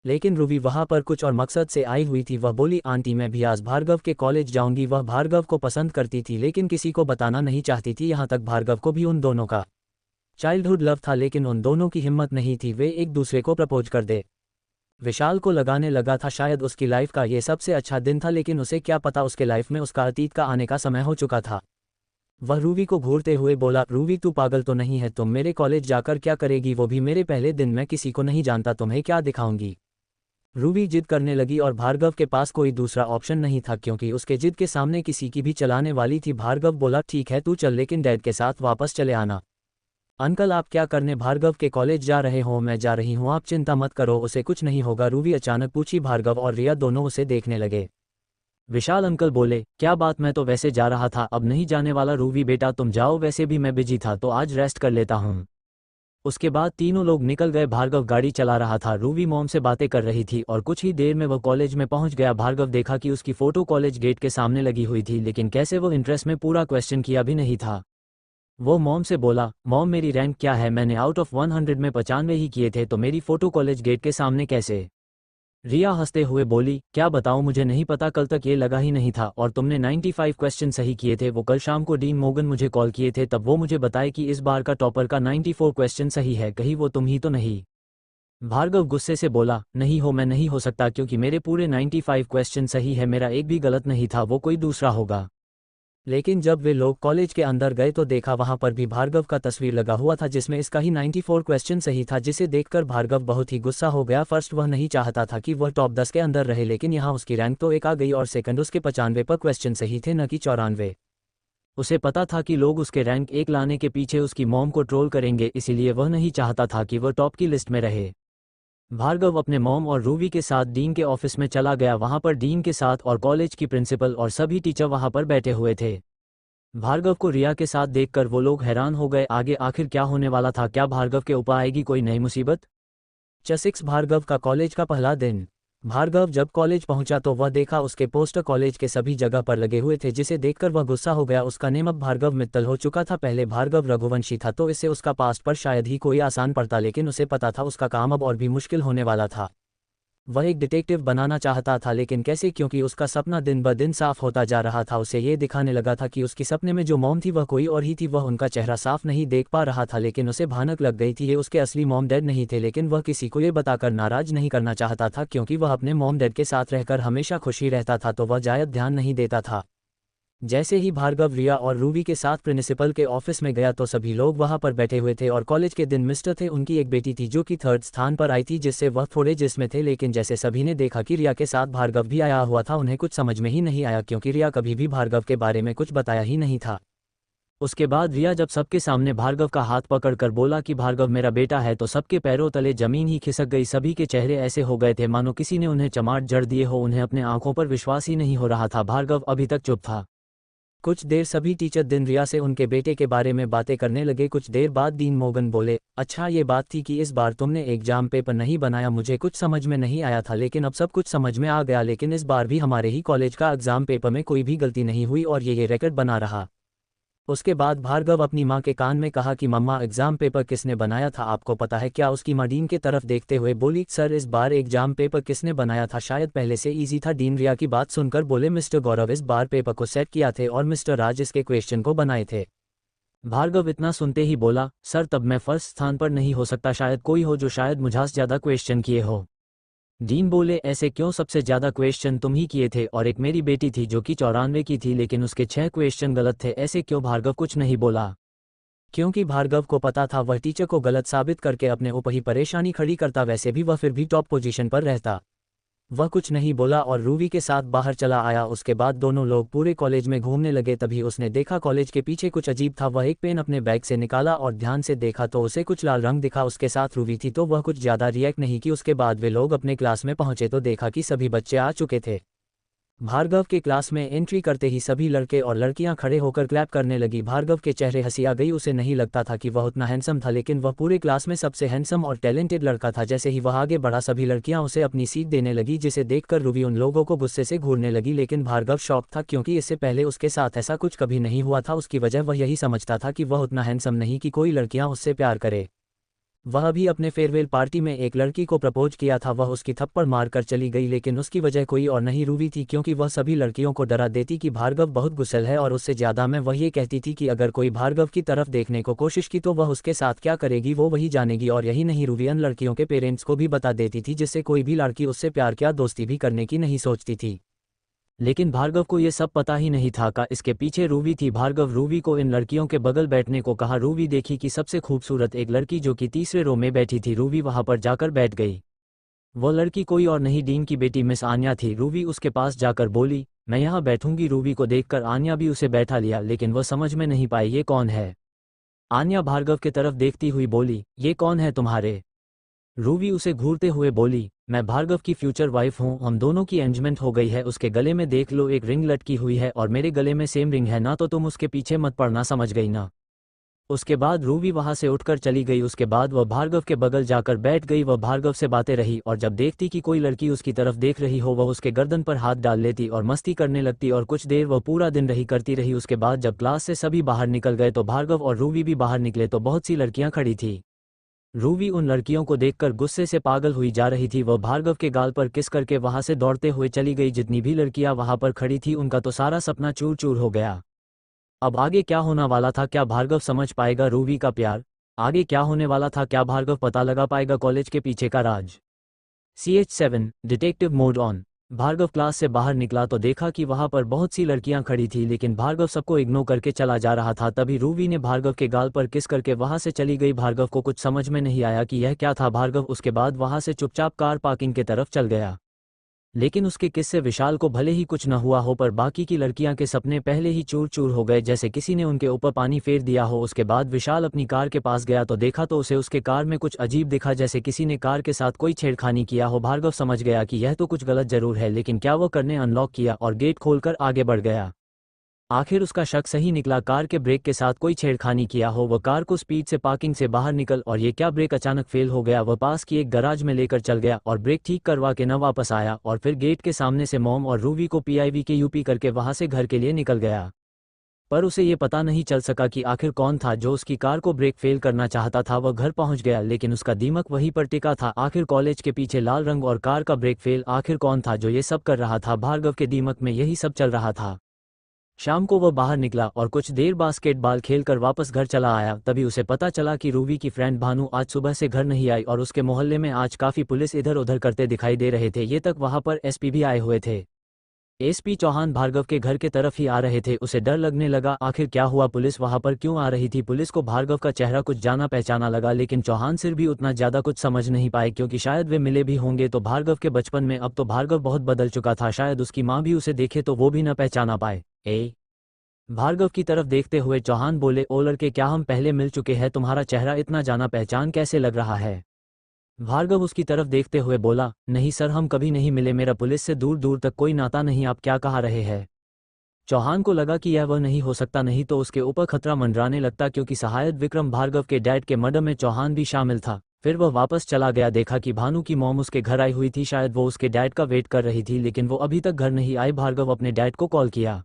लेकिन रूही वहां पर कुछ और मकसद से आई हुई थी। वह बोली, आंटी मैं भी आज भार्गव के कॉलेज जाऊंगी। वह भार्गव को पसंद करती थी, लेकिन किसी को बताना नहीं चाहती थी। यहाँ तक भार्गव को भी उन दोनों का चाइल्डहुड लव था, लेकिन उन दोनों की हिम्मत नहीं थी वे एक दूसरे को प्रपोज कर दे। विशाल को लगाने लगा था शायद उसकी लाइफ का ये सबसे अच्छा दिन था, लेकिन उसे क्या पता उसके लाइफ में उसका अतीत का आने का समय हो चुका था। वह रूही को घूरते हुए बोला, रूही तू पागल तो नहीं है? तुम मेरे कॉलेज जाकर क्या करेगी, वो भी मेरे पहले दिन? मैं किसी को नहीं जानता, तुम्हें क्या दिखाऊंगी? रूही जिद करने लगी और भार्गव के पास कोई दूसरा ऑप्शन नहीं था, क्योंकि उसके जिद के सामने किसी की भी चलाने वाली थी। भार्गव बोला, ठीक है तू चल, लेकिन डैड के साथ वापस चले आना। अंकल आप क्या करने भार्गव के कॉलेज जा रहे हो? मैं जा रही हूँ, आप चिंता मत करो, उसे कुछ नहीं होगा। रूही अचानक पूछी। भार्गव और रिया दोनों उसे देखने लगे। विशाल अंकल बोले, क्या बात? मैं तो वैसे जा रहा था, अब नहीं जाने वाला। रूही बेटा तुम जाओ, वैसे भी मैं बिजी था तो आज रेस्ट कर लेता हूँ। उसके बाद तीनों लोग निकल गए। भार्गव गाड़ी चला रहा था। रूही मॉम से बातें कर रही थी और कुछ ही देर में वह कॉलेज में पहुंच गया। भार्गव देखा कि उसकी फोटो कॉलेज गेट के सामने लगी हुई थी, लेकिन कैसे वो इंटरेस्ट में पूरा क्वेश्चन किया भी नहीं था। वो मॉम से बोला, मॉम मेरी रैंक क्या है? मैंने आउट ऑफ 100 में 95 ही किए थे, तो मेरी फोटो कॉलेज गेट के सामने कैसे? रिया हंसते हुए बोली, क्या बताऊं, मुझे नहीं पता, कल तक ये लगा ही नहीं था। और तुमने 95 क्वेश्चन सही किए थे। वो कल शाम को डीन मोगन मुझे कॉल किए थे, तब वो मुझे बताए कि इस बार का टॉपर का 94 क्वेश्चन सही है। कहीं वो तुम ही तो नहीं? भार्गव गुस्से से बोला, नहीं हो, मैं नहीं हो सकता, क्योंकि मेरे पूरे 95 क्वेश्चन सही है, मेरा एक भी गलत नहीं था, वो कोई दूसरा होगा। लेकिन जब वे लोग कॉलेज के अंदर गए तो देखा वहां पर भी भार्गव का तस्वीर लगा हुआ था, जिसमें इसका ही 94 क्वेश्चन सही था, जिसे देखकर भार्गव बहुत ही गुस्सा हो गया। फर्स्ट वह नहीं चाहता था कि वह टॉप 10 के अंदर रहे, लेकिन यहाँ उसकी रैंक तो एक आ गई और सेकंड उसके 95 पर क्वेश्चन सही थे, न कि 94। उसे पता था कि लोग उसके रैंक 1 लाने के पीछे उसकी मॉम को ट्रोल करेंगे, इसीलिए वह नहीं चाहता था कि वह टॉप की लिस्ट में रहे। भार्गव अपने मॉम और रूही के साथ डीन के ऑफिस में चला गया। वहां पर डीन के साथ और कॉलेज की प्रिंसिपल और सभी टीचर वहां पर बैठे हुए थे। भार्गव को रिया के साथ देखकर वो लोग हैरान हो गए। आगे आखिर क्या होने वाला था? क्या भार्गव के ऊपर आएगी कोई नई मुसीबत? 6 भार्गव का कॉलेज का पहला दिन। भार्गव जब कॉलेज पहुंचा तो वह देखा उसके पोस्टर कॉलेज के सभी जगह पर लगे हुए थे, जिसे देखकर वह गुस्सा हो गया। उसका नेम अब भार्गव मित्तल हो चुका था। पहले भार्गव रघुवंशी था, तो इससे उसका पास्ट पर शायद ही कोई आसान पड़ता, लेकिन उसे पता था उसका काम अब और भी मुश्किल होने वाला था। वह एक डिटेक्टिव बनाना चाहता था, लेकिन कैसे, क्योंकि उसका सपना दिन ब दिन साफ होता जा रहा था। उसे ये दिखाने लगा था कि उसकी सपने में जो मॉम थी वह कोई और ही थी। वह उनका चेहरा साफ नहीं देख पा रहा था, लेकिन उसे भनक लग गई थी ये उसके असली मॉम डैड नहीं थे। लेकिन वह किसी को ये बताकर नाराज नहीं करना चाहता था, क्योंकि वह अपने मॉम डैड के साथ रहकर हमेशा खुशी रहता था, तो वह ज्यादा ध्यान नहीं देता था। जैसे ही भार्गव रिया और रूबी के साथ प्रिंसिपल के ऑफिस में गया तो सभी लोग वहां पर बैठे हुए थे और कॉलेज के दिन मिस्टर थे। उनकी एक बेटी थी जो कि 3rd स्थान पर आई थी, जिससे वह थोड़े जिसमें थे। लेकिन जैसे सभी ने देखा कि रिया के साथ भार्गव भी आया हुआ था, उन्हें कुछ समझ में ही नहीं आया, क्योंकि रिया कभी भी भार्गव के बारे में कुछ बताया ही नहीं था। उसके बाद रिया जब सबके सामने भार्गव का हाथ पकड़कर बोला कि भार्गव मेरा बेटा है, तो सबके पैरों तले जमीन ही खिसक गई। सभी के चेहरे ऐसे हो गए थे मानो किसी ने उन्हें चमाट जड़ दिए हो। उन्हें अपने आंखों पर विश्वास ही नहीं हो रहा था। भार्गव अभी तक चुप था। कुछ देर सभी टीचर दिन रिया से उनके बेटे के बारे में बातें करने लगे। कुछ देर बाद डीन मोगन बोले, अच्छा ये बात थी कि इस बार तुमने एग्जाम पेपर नहीं बनाया, मुझे कुछ समझ में नहीं आया था, लेकिन अब सब कुछ समझ में आ गया। लेकिन इस बार भी हमारे ही कॉलेज का एग्जाम पेपर में कोई भी गलती नहीं हुई और ये रिकॉर्ड बना रहा। उसके बाद भार्गव अपनी माँ के कान में कहा कि मम्मा एग्जाम पेपर किसने बनाया था आपको पता है क्या? उसकी माँ डीन के तरफ देखते हुए बोली, सर इस बार एग्जाम पेपर किसने बनाया था? शायद पहले से इजी था। डीन रिया की बात सुनकर बोले, मिस्टर गौरव इस बार पेपर को सेट किया थे और मिस्टर राज इसके क्वेश्चन को बनाए थे। भार्गव इतना सुनते ही बोला, सर तब मैं फर्स्ट स्थान पर नहीं हो सकता, शायद कोई हो जो शायद मुझसे ज़्यादा क्वेश्चन किए हो। डीन बोले, ऐसे क्यों? सबसे ज़्यादा क्वेश्चन तुम ही किए थे और एक मेरी बेटी थी जो कि 94 की थी, लेकिन उसके 6 क्वेश्चन गलत थे। ऐसे क्यों? भार्गव कुछ नहीं बोला, क्योंकि भार्गव को पता था वह टीचर को गलत साबित करके अपने ऊपर ही परेशानी खड़ी करता। वैसे भी वह फिर भी टॉप पोजीशन पर रहता। वह कुछ नहीं बोला और रूबी के साथ बाहर चला आया। उसके बाद दोनों लोग पूरे कॉलेज में घूमने लगे। तभी उसने देखा कॉलेज के पीछे कुछ अजीब था। वह एक पेन अपने बैग से निकाला और ध्यान से देखा तो उसे कुछ लाल रंग दिखा। उसके साथ रूबी थी तो वह कुछ ज़्यादा रिएक्ट नहीं की। उसके बाद वे लोग अपने क्लास में पहुंचे तो देखा कि सभी बच्चे आ चुके थे। भार्गव के क्लास में एंट्री करते ही सभी लड़के और लड़कियां खड़े होकर क्लैप करने लगी। भार्गव के चेहरे हंसी आ गई। उसे नहीं लगता था कि वह उतना हैंडसम था, लेकिन वह पूरे क्लास में सबसे हैंडसम और टैलेंटेड लड़का था। जैसे ही वह आगे बढ़ा सभी लड़कियां उसे अपनी सीट देने लगी, जिसे देखकर रूबी उन लोगों को गुस्से से घूरने लगी। लेकिन भार्गव शॉक था, क्योंकि इससे पहले उसके साथ ऐसा कुछ कभी नहीं हुआ था। उसकी वजह वह यही समझता था कि वह उतना हैंडसम नहीं कि कोई लड़कियां उससे प्यार करे। वह भी अपने फेयरवेल पार्टी में एक लड़की को प्रपोज किया था। वह उसकी थप्पड़ मारकर चली गई, लेकिन उसकी वजह कोई और नहीं रूबी थी, क्योंकि वह सभी लड़कियों को डरा देती कि भार्गव बहुत गुस्सैल है। और उससे ज़्यादा में वह ये कहती थी कि अगर कोई भार्गव की तरफ देखने को कोशिश की तो वह उसके साथ क्या करेगी वो वही जानेगी। और यही नहीं, रूबी अन लड़कियों के पेरेंट्स को भी बता देती थी, जिससे कोई भी लड़की उससे प्यार क्या दोस्ती भी करने की नहीं सोचती थी। लेकिन भार्गव को ये सब पता ही नहीं था कि इसके पीछे रूबी थी। भार्गव रूबी को इन लड़कियों के बगल बैठने को कहा। रूबी देखी कि सबसे खूबसूरत एक लड़की जो कि तीसरे रो में बैठी थी, रूबी वहां पर जाकर बैठ गई। वो लड़की कोई और नहीं, डीन की बेटी मिस आन्या थी। रूबी उसके पास जाकर बोली, मैं यहाँ बैठूंगी। रूबी को देखकर आन्या भी उसे बैठा लिया, लेकिन वह समझ में नहीं पाई ये कौन है। आन्या भार्गव की तरफ देखती हुई बोली, ये कौन है तुम्हारे? रूबी उसे घूरते हुए बोली, मैं भार्गव की फ्यूचर वाइफ हूँ, हम दोनों की एंगेजमेंट हो गई है। उसके गले में देख लो एक रिंग लटकी हुई है और मेरे गले में सेम रिंग है ना, तो तुम उसके पीछे मत पड़ना, समझ गई ना? उसके बाद रूबी वहां से उठकर चली गई। उसके बाद वह भार्गव के बगल जाकर बैठ गई। वह भार्गव से बातें रही और जब देखती कि कोई लड़की उसकी तरफ देख रही हो वह उसके गर्दन पर हाथ डाल लेती और मस्ती करने लगती। और कुछ देर वह पूरा दिन रही करती रही। उसके बाद जब क्लास से सभी बाहर निकल गए तो भार्गव और रूबी भी बाहर निकले तो बहुत सी लड़कियां खड़ी थी। रूबी उन लड़कियों को देखकर गुस्से से पागल हुई जा रही थी। वह भार्गव के गाल पर किस करके वहां से दौड़ते हुए चली गई। जितनी भी लड़कियां वहां पर खड़ी थी उनका तो सारा सपना चूर चूर हो गया। अब आगे क्या होने वाला था? क्या भार्गव समझ पाएगा रूबी का प्यार? आगे क्या होने वाला था? क्या भार्गव पता लगा पाएगा कॉलेज के पीछे का राज? CH7 detective mode on. Bhargav class से बाहर निकला तो देखा कि वहां पर बहुत सी लड़कियां खड़ी थी, लेकिन भार्गव सबको इग्नोर करके चला जा रहा था। तभी रूबी ने भार्गव के गाल पर किस करके वहां से चली गई। भार्गव को कुछ समझ में नहीं आया कि यह क्या था। भार्गव उसके बाद वहां से चुपचाप कार पार्किंग की तरफ चल गया। लेकिन उसके किस्से विशाल को भले ही कुछ न हुआ हो, पर बाकी की लड़कियां के सपने पहले ही चूर चूर हो गए, जैसे किसी ने उनके ऊपर पानी फेर दिया हो। उसके बाद विशाल अपनी कार के पास गया तो देखा तो उसे उसके कार में कुछ अजीब दिखा, जैसे किसी ने कार के साथ कोई छेड़खानी किया हो। भार्गव समझ गया कि यह तो कुछ गलत जरूर है, लेकिन क्या वो करने अनलॉक किया और गेट खोलकर आगे बढ़ गया। आखिर उसका शक सही निकला, कार के ब्रेक के साथ कोई छेड़खानी किया हो। वह कार को स्पीड से पार्किंग से बाहर निकल और ये क्या ब्रेक अचानक फेल हो गया। वह पास की एक गराज में लेकर चल गया और ब्रेक ठीक करवा के न वापस आया और फिर गेट के सामने से मॉम और रूबी को PIV के UP करके वहां से घर के लिए निकल गया। पर उसे ये पता नहीं चल सका कि आखिर कौन था जो उसकी कार को ब्रेक फेल करना चाहता था। वह घर पहुंच गया लेकिन उसका दिमाग वहीं पर टिका था। आखिर कॉलेज के पीछे लाल रंग और कार का ब्रेक फेल, आखिर कौन था जो ये सब कर रहा था? भार्गव के दिमाग में यही सब चल रहा था। शाम को वह बाहर निकला और कुछ देर बास्केटबॉल खेलकर वापस घर चला आया। तभी उसे पता चला कि रूबी की फ्रेंड भानु आज सुबह से घर नहीं आई और उसके मोहल्ले में आज काफी पुलिस इधर उधर करते दिखाई दे रहे थे। ये तक वहां पर एसपी भी आए हुए थे। एसपी चौहान भार्गव के घर के तरफ ही आ रहे थे। उसे डर लगने लगा, आखिर क्या हुआ, पुलिस वहां पर क्यों आ रही थी? पुलिस को भार्गव का चेहरा कुछ जाना पहचाना लगा, लेकिन चौहान सिर भी उतना ज्यादा कुछ समझ नहीं पाए क्योंकि शायद वे मिले भी होंगे तो भार्गव के बचपन में। अब तो भार्गव बहुत बदल चुका था, शायद उसकी माँ भी उसे देखे तो वो भी न पहचाना पाए। भार्गव की तरफ देखते हुए चौहान बोले, ओ लड़के, क्या हम पहले मिल चुके हैं? तुम्हारा चेहरा इतना जाना पहचान कैसे लग रहा है? भार्गव उसकी तरफ देखते हुए बोला, नहीं सर, हम कभी नहीं मिले, मेरा पुलिस से दूर दूर तक कोई नाता नहीं। आप क्या कहा रहे हैं? चौहान को लगा कि यह वह नहीं हो सकता, नहीं तो उसके ऊपर खतरा मंडराने लगता क्योंकि शायद विक्रम भार्गव के डैड के मर्डर में चौहान भी शामिल था। फिर वह वापस चला गया, देखा कि भानु की मॉम उसके घर आई हुई थी। शायद वो उसके डैड का वेट कर रही थी लेकिन वो अभी तक घर नहीं आई। भार्गव अपने डैड को कॉल किया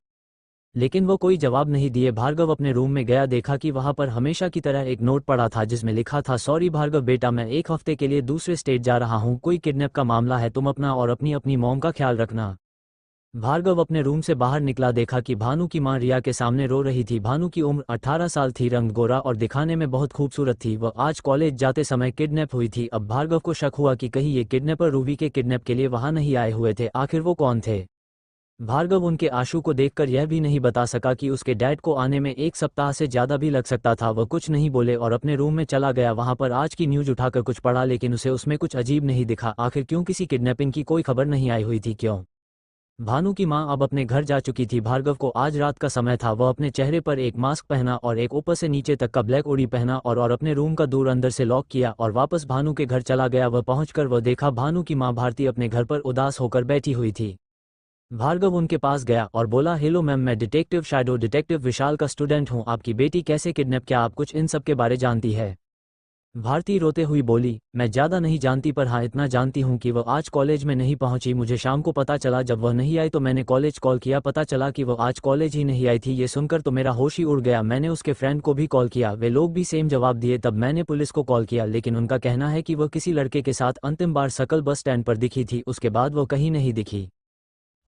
लेकिन वो कोई जवाब नहीं दिए। भार्गव अपने रूम में गया, देखा कि वहां पर हमेशा की तरह एक नोट पड़ा था जिसमें लिखा था, सॉरी भार्गव बेटा, मैं एक हफ्ते के लिए दूसरे स्टेट जा रहा हूं, कोई किडनैप का मामला है, तुम अपना और अपनी अपनी मॉम का ख्याल रखना। भार्गव अपने रूम से बाहर निकला, देखा कि भानु की मां रिया के सामने रो रही थी। भानु की उम्र 18 साल थी, रंग गोरा और दिखाने में बहुत खूबसूरत थी। वह आज कॉलेज जाते समय किडनैप हुई थी। अब भार्गव को शक हुआ कि कहीं ये किडनैपर रूबी के किडनैप के लिए वहां नहीं आए हुए थे। आखिर वो कौन थे? भार्गव उनके आंसू को देखकर यह भी नहीं बता सका कि उसके डैड को आने में एक सप्ताह से ज्यादा भी लग सकता था। वह कुछ नहीं बोले और अपने रूम में चला गया। वहां पर आज की न्यूज उठाकर कुछ पढ़ा लेकिन उसे उसमें कुछ अजीब नहीं दिखा। आखिर क्यों? किसी किडनैपिंग की कोई खबर नहीं आई हुई थी। क्यों? भानु की मां अब अपने घर जा चुकी थी। भार्गव को आज रात का समय था। वह अपने चेहरे पर एक मास्क पहना और एक ऊपर से नीचे तक का ब्लैक ओढ़ी पहना और अपने रूम का दूर अंदर से लॉक किया और वापस भानु के घर चला गया। वह पहुंचकर वह देखा भानु की मां भारती अपने घर पर उदास होकर बैठी हुई थी। भार्गव उनके पास गया और बोला, हेलो मैम, मैं डिटेक्टिव शैडो, डिटेक्टिव विशाल का स्टूडेंट हूँ। आपकी बेटी कैसे किडनैप, क्या आप कुछ इन सब के बारे जानती है? भारती रोते हुई बोली, मैं ज़्यादा नहीं जानती पर हाँ इतना जानती हूँ कि वह आज कॉलेज में नहीं पहुंची। मुझे शाम को पता चला, जब वह नहीं आई तो मैंने कॉलेज कॉल किया, पता चला कि वह आज कॉलेज ही नहीं आई थी। ये सुनकर तो मेरा होश ही उड़ गया। मैंने उसके फ्रेंड को भी कॉल किया, वे लोग भी सेम जवाब दिए। तब मैंने पुलिस को कॉल किया लेकिन उनका कहना है कि वह किसी लड़के के साथ अंतिम बार सकल बस स्टैंड पर दिखी थी, उसके बाद वह कहीं नहीं दिखी।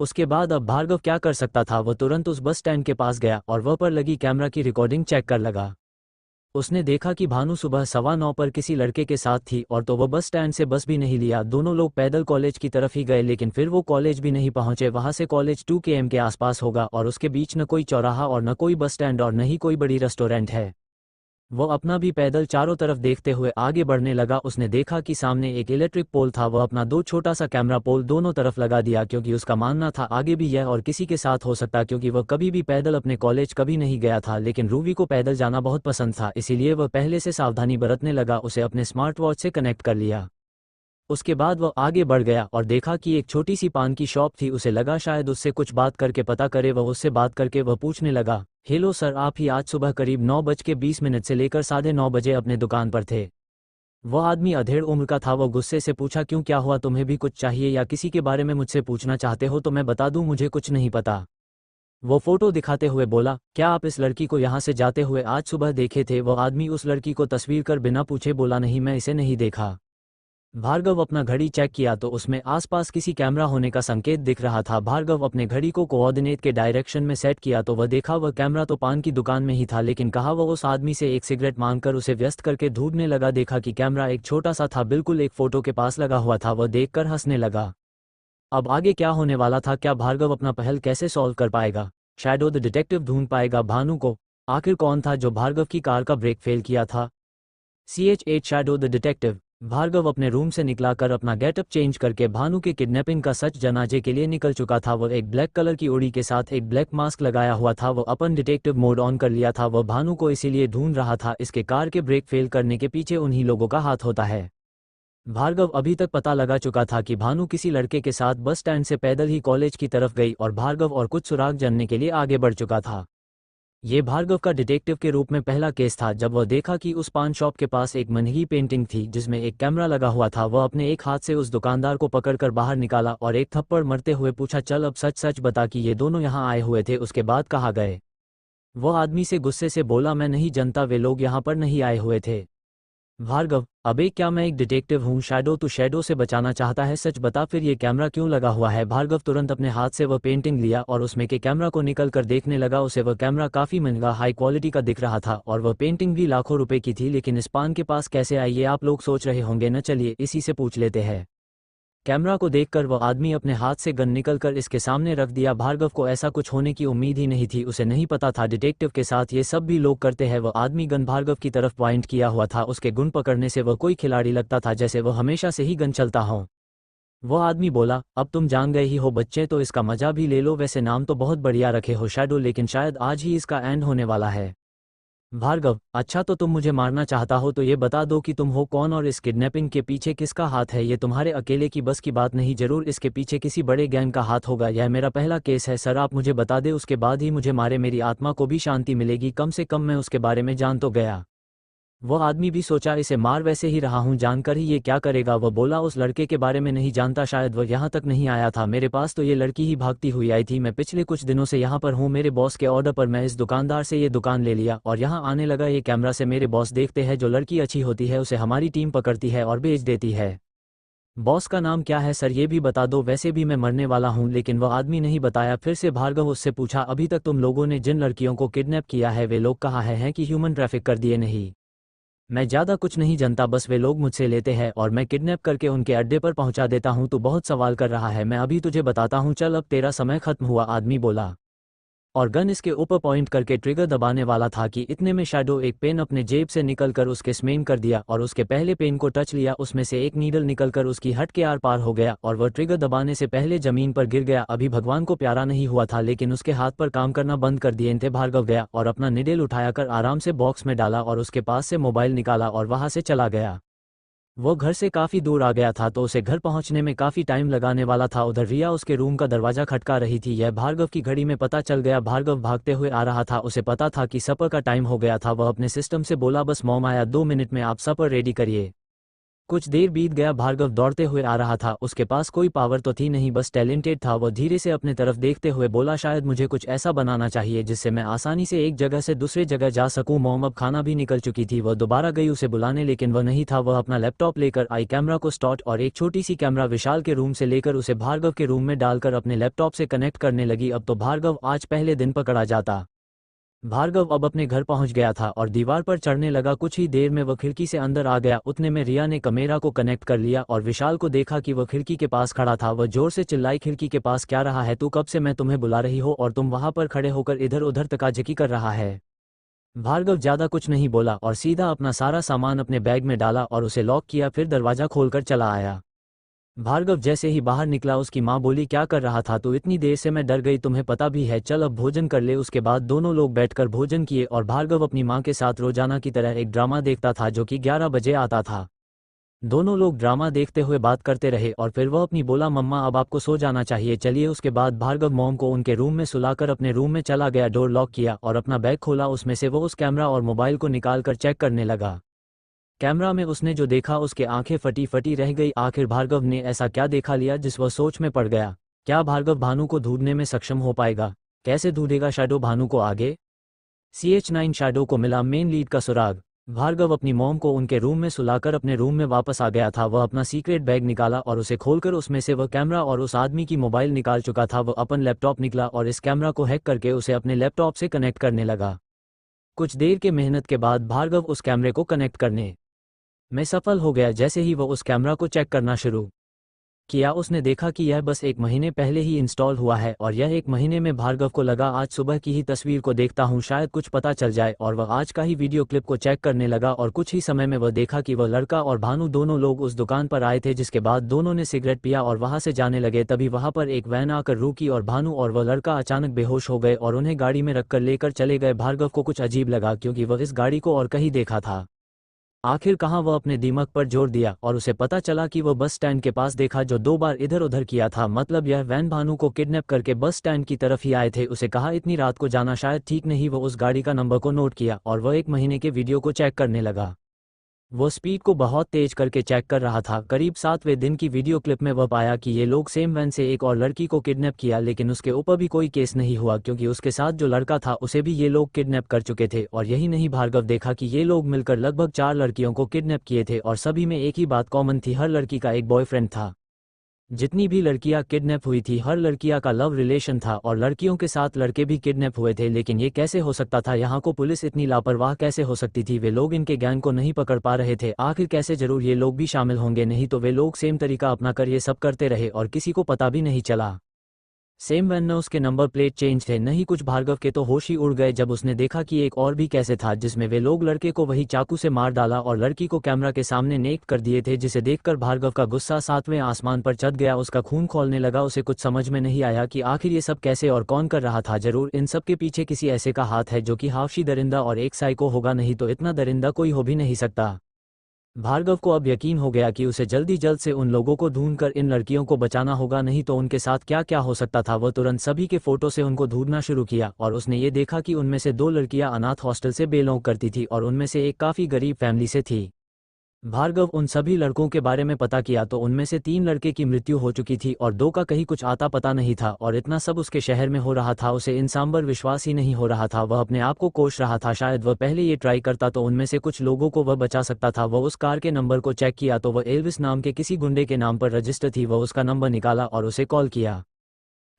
उसके बाद अब भार्गव क्या कर सकता था? वह तुरंत उस बस स्टैंड के पास गया और वह पर लगी कैमरा की रिकॉर्डिंग चेक कर लगा। उसने देखा कि भानु सुबह 9:15 पर किसी लड़के के साथ थी और तो वह बस स्टैंड से बस भी नहीं लिया। दोनों लोग पैदल कॉलेज की तरफ ही गए लेकिन फिर वो कॉलेज भी नहीं पहुंचे। वहां से कॉलेज 2 km के आसपास होगा और उसके बीच न कोई चौराहा और न कोई बस स्टैंड और न ही कोई बड़ी रेस्टोरेंट है। वो अपना भी पैदल चारों तरफ देखते हुए आगे बढ़ने लगा। उसने देखा कि सामने एक इलेक्ट्रिक पोल था। वह अपना दो छोटा सा कैमरा पोल दोनों तरफ लगा दिया क्योंकि उसका मानना था आगे भी यह और किसी के साथ हो सकता, क्योंकि वह कभी भी पैदल अपने कॉलेज कभी नहीं गया था। लेकिन रूबी को पैदल जाना बहुत पसंद था, इसीलिए वह पहले से सावधानी बरतने लगा। उसे अपने स्मार्ट वॉच से कनेक्ट कर लिया। उसके बाद वह आगे बढ़ गया और देखा कि एक छोटी सी पान की शॉप थी। उसे लगा शायद उससे कुछ बात करके पता करे। वह उससे बात करके वह पूछने लगा, हेलो सर, आप ही आज सुबह करीब 9:20 से लेकर 9:30 बजे अपने दुकान पर थे? वह आदमी अधेड़ उम्र का था। वह गुस्से से पूछा, क्यों, क्या हुआ? तुम्हें भी कुछ चाहिए या किसी के बारे में मुझसे पूछना चाहते हो तो मैं बता दूं, मुझे कुछ नहीं पता। वो फोटो दिखाते हुए बोला, क्या आप इस लड़की को यहाँ से जाते हुए आज सुबह देखे थे? वह आदमी उस लड़की को तस्वीर कर बिना पूछे बोला, नहीं, मैं इसे नहीं देखा। भार्गव अपना घड़ी चेक किया तो उसमें आसपास किसी कैमरा होने का संकेत दिख रहा था। भार्गव अपने घड़ी को कोऑर्डिनेट के डायरेक्शन में सेट किया तो वह देखा वह कैमरा तो पान की दुकान में ही था, लेकिन कहा वह उस आदमी से एक सिगरेट मांगकर उसे व्यस्त करके ढूंढने लगा। देखा कि कैमरा एक छोटा सा था, बिल्कुल एक फोटो के पास लगा हुआ था। वह देखकर हंसने लगा। अब आगे क्या होने वाला था? क्या भार्गव अपना पहल कैसे सॉल्व कर पाएगा? शैडो द डिटेक्टिव ढूंढ पाएगा भानु को? आखिर कौन था जो भार्गव की कार का ब्रेक फेल किया था? CH8 shadow the detective. Bhargava अपने रूम से निकला कर अपना गेटअप चेंज करके भानु के किडनैपिंग का सच जनाजे के लिए निकल चुका था। वह एक ब्लैक कलर की ओढ़ी के साथ एक ब्लैक मास्क लगाया हुआ था। वह अपन डिटेक्टिव मोड ऑन कर लिया था। वह भानु को इसीलिए ढूंढ रहा था, इसके कार के ब्रेक फेल करने के पीछे उन्हीं लोगों का हाथ होता है। भार्गव अभी तक पता लगा चुका था कि भानु किसी लड़के के साथ बस स्टैंड से पैदल ही कॉलेज की तरफ गई और भार्गव और कुछ सुराग जानने के लिए आगे बढ़ चुका था। ये भार्गव का डिटेक्टिव के रूप में पहला केस था। जब वह देखा कि उस पान शॉप के पास एक मनही पेंटिंग थी जिसमें एक कैमरा लगा हुआ था, वह अपने एक हाथ से उस दुकानदार को पकड़कर बाहर निकाला और एक थप्पड़ मरते हुए पूछा, चल अब सच सच बता कि ये दोनों यहाँ आए हुए थे, उसके बाद कहाँ गए? वो आदमी से गुस्से से बोला, मैं नहीं जानता, वे लोग यहाँ पर नहीं आए हुए थे। भार्गव, अबे क्या मैं एक डिटेक्टिव हूँ? शैडो, तू शैडो से बचाना चाहता है? सच बता, फिर ये कैमरा क्यों लगा हुआ है? भार्गव तुरंत अपने हाथ से वह पेंटिंग लिया और उसमें के कैमरा को निकल कर देखने लगा। उसे वह कैमरा काफ़ी महंगा हाई क्वालिटी का दिख रहा था और वह पेंटिंग भी लाखों रुपए की थी, लेकिन इस पान के पास कैसे आई ये आप लोग सोच रहे होंगे न, चलिए इसी से पूछ लेते हैं। कैमरा को देखकर वह आदमी अपने हाथ से गन निकलकर इसके सामने रख दिया। भार्गव को ऐसा कुछ होने की उम्मीद ही नहीं थी, उसे नहीं पता था डिटेक्टिव के साथ ये सब भी लोग करते हैं। वह आदमी गन भार्गव की तरफ पॉइंट किया हुआ था, उसके गुण पकड़ने से वह कोई खिलाड़ी लगता था, जैसे वह हमेशा से ही गन चलता हो। वह आदमी बोला, अब तुम जान गए ही हो बच्चे, तो इसका मजा भी ले लो। वैसे नाम तो बहुत बढ़िया रखे हो शैडो, लेकिन शायद आज ही इसका एंड होने वाला है। भार्गव, अच्छा तो तुम मुझे मारना चाहता हो तो ये बता दो कि तुम हो कौन और इस किडनैपिंग के पीछे किसका हाथ है? ये तुम्हारे अकेले की बस की बात नहीं, जरूर इसके पीछे किसी बड़े गैंग का हाथ होगा। यह मेरा पहला केस है सर, आप मुझे बता दे, उसके बाद ही मुझे मारे, मेरी आत्मा को भी शांति मिलेगी, कम से कम मैं उसके बारे में जान तो गया। वह आदमी भी सोचा, इसे मार वैसे ही रहा हूँ, जानकर ही ये क्या करेगा। वह बोला, उस लड़के के बारे में नहीं जानता, शायद वह यहाँ तक नहीं आया था, मेरे पास तो ये लड़की ही भागती हुई आई थी। मैं पिछले कुछ दिनों से यहाँ पर हूँ, मेरे बॉस के ऑर्डर पर मैं इस दुकानदार से ये दुकान ले लिया और यहाँ आने लगा। ये कैमरा से मेरे बॉस देखते हैं, जो लड़की अच्छी होती है उसे हमारी टीम पकड़ती है और बेच देती है। बॉस का नाम क्या है सर, ये भी बता दो, वैसे भी मैं मरने वाला हूँ। लेकिन वह आदमी नहीं बताया। फिर से भार्गव उससे पूछा, अभी तक तुम लोगों ने जिन लड़कियों को किडनैप किया है वे लोग कहाँ हैं कि ह्यूमन ट्रैफिक कर दिए? नहीं, मैं ज़्यादा कुछ नहीं जानता, बस वे लोग मुझसे लेते हैं और मैं किडनैप करके उनके अड्डे पर पहुंचा देता हूं। तू बहुत सवाल कर रहा है, मैं अभी तुझे बताता हूं, चल अब तेरा समय खत्म हुआ, आदमी बोला और गन इसके ऊपर पॉइंट करके ट्रिगर दबाने वाला था कि इतने में शैडो एक पेन अपने जेब से निकलकर उसके स्मेन कर दिया और उसके पहले पेन को टच लिया, उसमें से एक नीडल निकलकर उसकी हट के आर पार हो गया और वह ट्रिगर दबाने से पहले जमीन पर गिर गया। अभी भगवान को प्यारा नहीं हुआ था, लेकिन उसके हाथ पर काम करना बंद कर दिए थे। भार्गव गया और अपना नीडल उठाया कर आराम से बॉक्स में डाला और उसके पास से मोबाइल निकाला और वहां से चला गया। वो घर से काफ़ी दूर आ गया था तो उसे घर पहुंचने में काफ़ी टाइम लगाने वाला था। उधर रिया उसके रूम का दरवाज़ा खटका रही थी, यह भार्गव की घड़ी में पता चल गया। भार्गव भागते हुए आ रहा था, उसे पता था कि सपर का टाइम हो गया था। वह अपने सिस्टम से बोला, बस मॉम आया, 2 मिनट में आप सपर रेडी करिए। कुछ देर बीत गया, भार्गव दौड़ते हुए आ रहा था, उसके पास कोई पावर तो थी नहीं, बस टैलेंटेड था। वह धीरे से अपने तरफ देखते हुए बोला, शायद मुझे कुछ ऐसा बनाना चाहिए जिससे मैं आसानी से एक जगह से दूसरे जगह जा सकूं। मॉम अब खाना भी निकल चुकी थी, वह दोबारा गई उसे बुलाने, लेकिन वह नहीं था। वह अपना लैपटॉप लेकर आई, कैमरा को स्टार्ट और एक छोटी सी कैमरा विशाल के रूम से लेकर उसे भार्गव के रूम में डालकर अपने लैपटॉप से कनेक्ट करने लगी। अब तो भार्गव आज पहले दिन पकड़ा जाता। भार्गव अब अपने घर पहुंच गया था और दीवार पर चढ़ने लगा। कुछ ही देर में वह खिड़की से अंदर आ गया। उतने में रिया ने कैमरा को कनेक्ट कर लिया और विशाल को देखा कि वह खिड़की के पास खड़ा था। वह जोर से चिल्लाई, खिड़की के पास क्या रहा है तू? कब से मैं तुम्हें बुला रही हो और तुम वहां पर खड़े होकर इधर उधर तकाजकी कर रहा है? भार्गव ज्यादा कुछ नहीं बोला और सीधा अपना सारा सामान अपने बैग में डाला और उसे लॉक किया, फिर दरवाजा खोलकर चला आया। भार्गव जैसे ही बाहर निकला उसकी माँ बोली, क्या कर रहा था तू इतनी देर से? मैं डर गई, तुम्हें पता भी है, चल अब भोजन कर ले। उसके बाद दोनों लोग बैठकर भोजन किए और भार्गव अपनी माँ के साथ रोजाना की तरह एक ड्रामा देखता था जो कि 11 बजे आता था। दोनों लोग ड्रामा देखते हुए बात करते रहे और फिर वह अपनी बोला, मम्मा अब आपको सो जाना चाहिए, चलिए। उसके बाद भार्गव मॉम को उनके रूम में सुलाकर अपने रूम में चला गया, डोर लॉक किया और अपना बैग खोला। उसमें से वो उस कैमरा और मोबाइल को निकाल कर चेक करने लगा। कैमरा में उसने जो देखा उसके आंखें फटी फटी रह गई। आखिर भार्गव ने ऐसा क्या देखा लिया जिस वह सोच में पड़ गया? क्या भार्गव भानु को ढूंढने में सक्षम हो पाएगा? कैसे ढूंढेगा शैडो भानु को आगे? CH9 शैडो को मिला मेन लीड का सुराग। भार्गव अपनी मॉम को उनके रूम में सुलाकर अपने रूम में वापस आ गया था। वह अपना सीक्रेट बैग निकाला और उसे खोलकर उसमें से वह कैमरा और उस आदमी की मोबाइल निकाल चुका था। वह अपन लैपटॉप निकला और इस कैमरा को हैक करके उसे अपने लैपटॉप से कनेक्ट करने लगा। कुछ देर के मेहनत के बाद भार्गव उस कैमरे को कनेक्ट करने में सफल हो गया। जैसे ही वह उस कैमरा को चेक करना शुरू किया, उसने देखा कि यह बस 1 महीने पहले ही इंस्टॉल हुआ है और यह 1 महीने में भार्गव को लगा, आज सुबह की ही तस्वीर को देखता हूं, शायद कुछ पता चल जाए। और वह आज का ही वीडियो क्लिप को चेक करने लगा और कुछ ही समय में वह देखा कि वह लड़का और भानु दोनों लोग उस दुकान पर आए थे, जिसके बाद दोनों ने सिगरेट पिया और वहां से जाने लगे। तभी वहां पर एक वैन आकर रुकी और भानु और वह लड़का अचानक बेहोश हो गए और उन्हें गाड़ी में रखकर लेकर चले गए। भार्गव को कुछ अजीब लगा क्योंकि वह इस गाड़ी को और कहीं देखा था। आखिर कहाँ? वह अपने दिमाग पर जोर दिया और उसे पता चला कि वह बस स्टैंड के पास देखा, जो 2 बार इधर उधर किया था। मतलब यह वैन भानु को किडनैप करके बस स्टैंड की तरफ ही आए थे। उसे कहा इतनी रात को जाना शायद ठीक नहीं। वह उस गाड़ी का नंबर को नोट किया और वह 1 महीने के वीडियो को चेक करने लगा। वो स्पीड को बहुत तेज करके चेक कर रहा था। करीब 7वें दिन की वीडियो क्लिप में वह पाया कि ये लोग सेम वैन से एक और लड़की को किडनैप किया, लेकिन उसके ऊपर भी कोई केस नहीं हुआ क्योंकि उसके साथ जो लड़का था उसे भी ये लोग किडनैप कर चुके थे। और यही नहीं, भार्गव देखा कि ये लोग मिलकर लगभग 4 लड़कियों को किडनैप किए थे और सभी में एक ही बात कॉमन थी, हर लड़की का एक बॉयफ्रेंड था। जितनी भी लड़कियां किडनैप हुई थी हर लड़कियां का लव रिलेशन था और लड़कियों के साथ लड़के भी किडनैप हुए थे। लेकिन ये कैसे हो सकता था? यहाँ को पुलिस इतनी लापरवाह कैसे हो सकती थी? वे लोग इनके गैंग को नहीं पकड़ पा रहे थे, आखिर कैसे? जरूर ये लोग भी शामिल होंगे, नहीं तो वे लोग सेम तरीका अपना कर ये सब करते रहे और किसी को पता भी नहीं चला। सेम वैन में उसके नंबर प्लेट चेंज थे, नहीं कुछ। भार्गव के तो होश ही उड़ गए जब उसने देखा कि एक और भी कैसे था जिसमें वे लोग लड़के को वही चाकू से मार डाला और लड़की को कैमरा के सामने नेक कर दिए थे, जिसे देखकर भार्गव का गुस्सा 7वें आसमान पर चढ़ गया। उसका खून खौलने लगा। उसे कुछ समझ में नहीं आया कि आखिर ये सब कैसे और कौन कर रहा था। जरूर इन सब के पीछे किसी ऐसे का हाथ है जो कि हाफशी दरिंदा और एक साइको होगा, नहीं तो इतना दरिंदा कोई हो भी नहीं सकता। भार्गव को अब यकीन हो गया कि उसे जल्दी जल्द से उन लोगों को ढूंढकर इन लड़कियों को बचाना होगा, नहीं तो उनके साथ क्या क्या हो सकता था। वह तुरंत सभी के फोटो से उनको ढूंढना शुरू किया और उसने ये देखा कि उनमें से 2 लड़कियां अनाथ हॉस्टल से बिलोंग करती थी और उनमें से एक काफ़ी गरीब फैमिली से थी। भार्गव उन सभी लड़कों के बारे में पता किया तो उनमें से 3 लड़के की मृत्यु हो चुकी थी और 2 का कहीं कुछ आता पता नहीं था। और इतना सब उसके शहर में हो रहा था, उसे इन सांबर विश्वास ही नहीं हो रहा था। वह अपने आप को कोस रहा था, शायद वह पहले ये ट्राई करता तो उनमें से कुछ लोगों को वह बचा सकता था। वह उस कार के नंबर को चेक किया तो वह एल्विस नाम के किसी गुंडे के नाम पर रजिस्टर थी। वह उसका नंबर निकाला और उसे कॉल किया।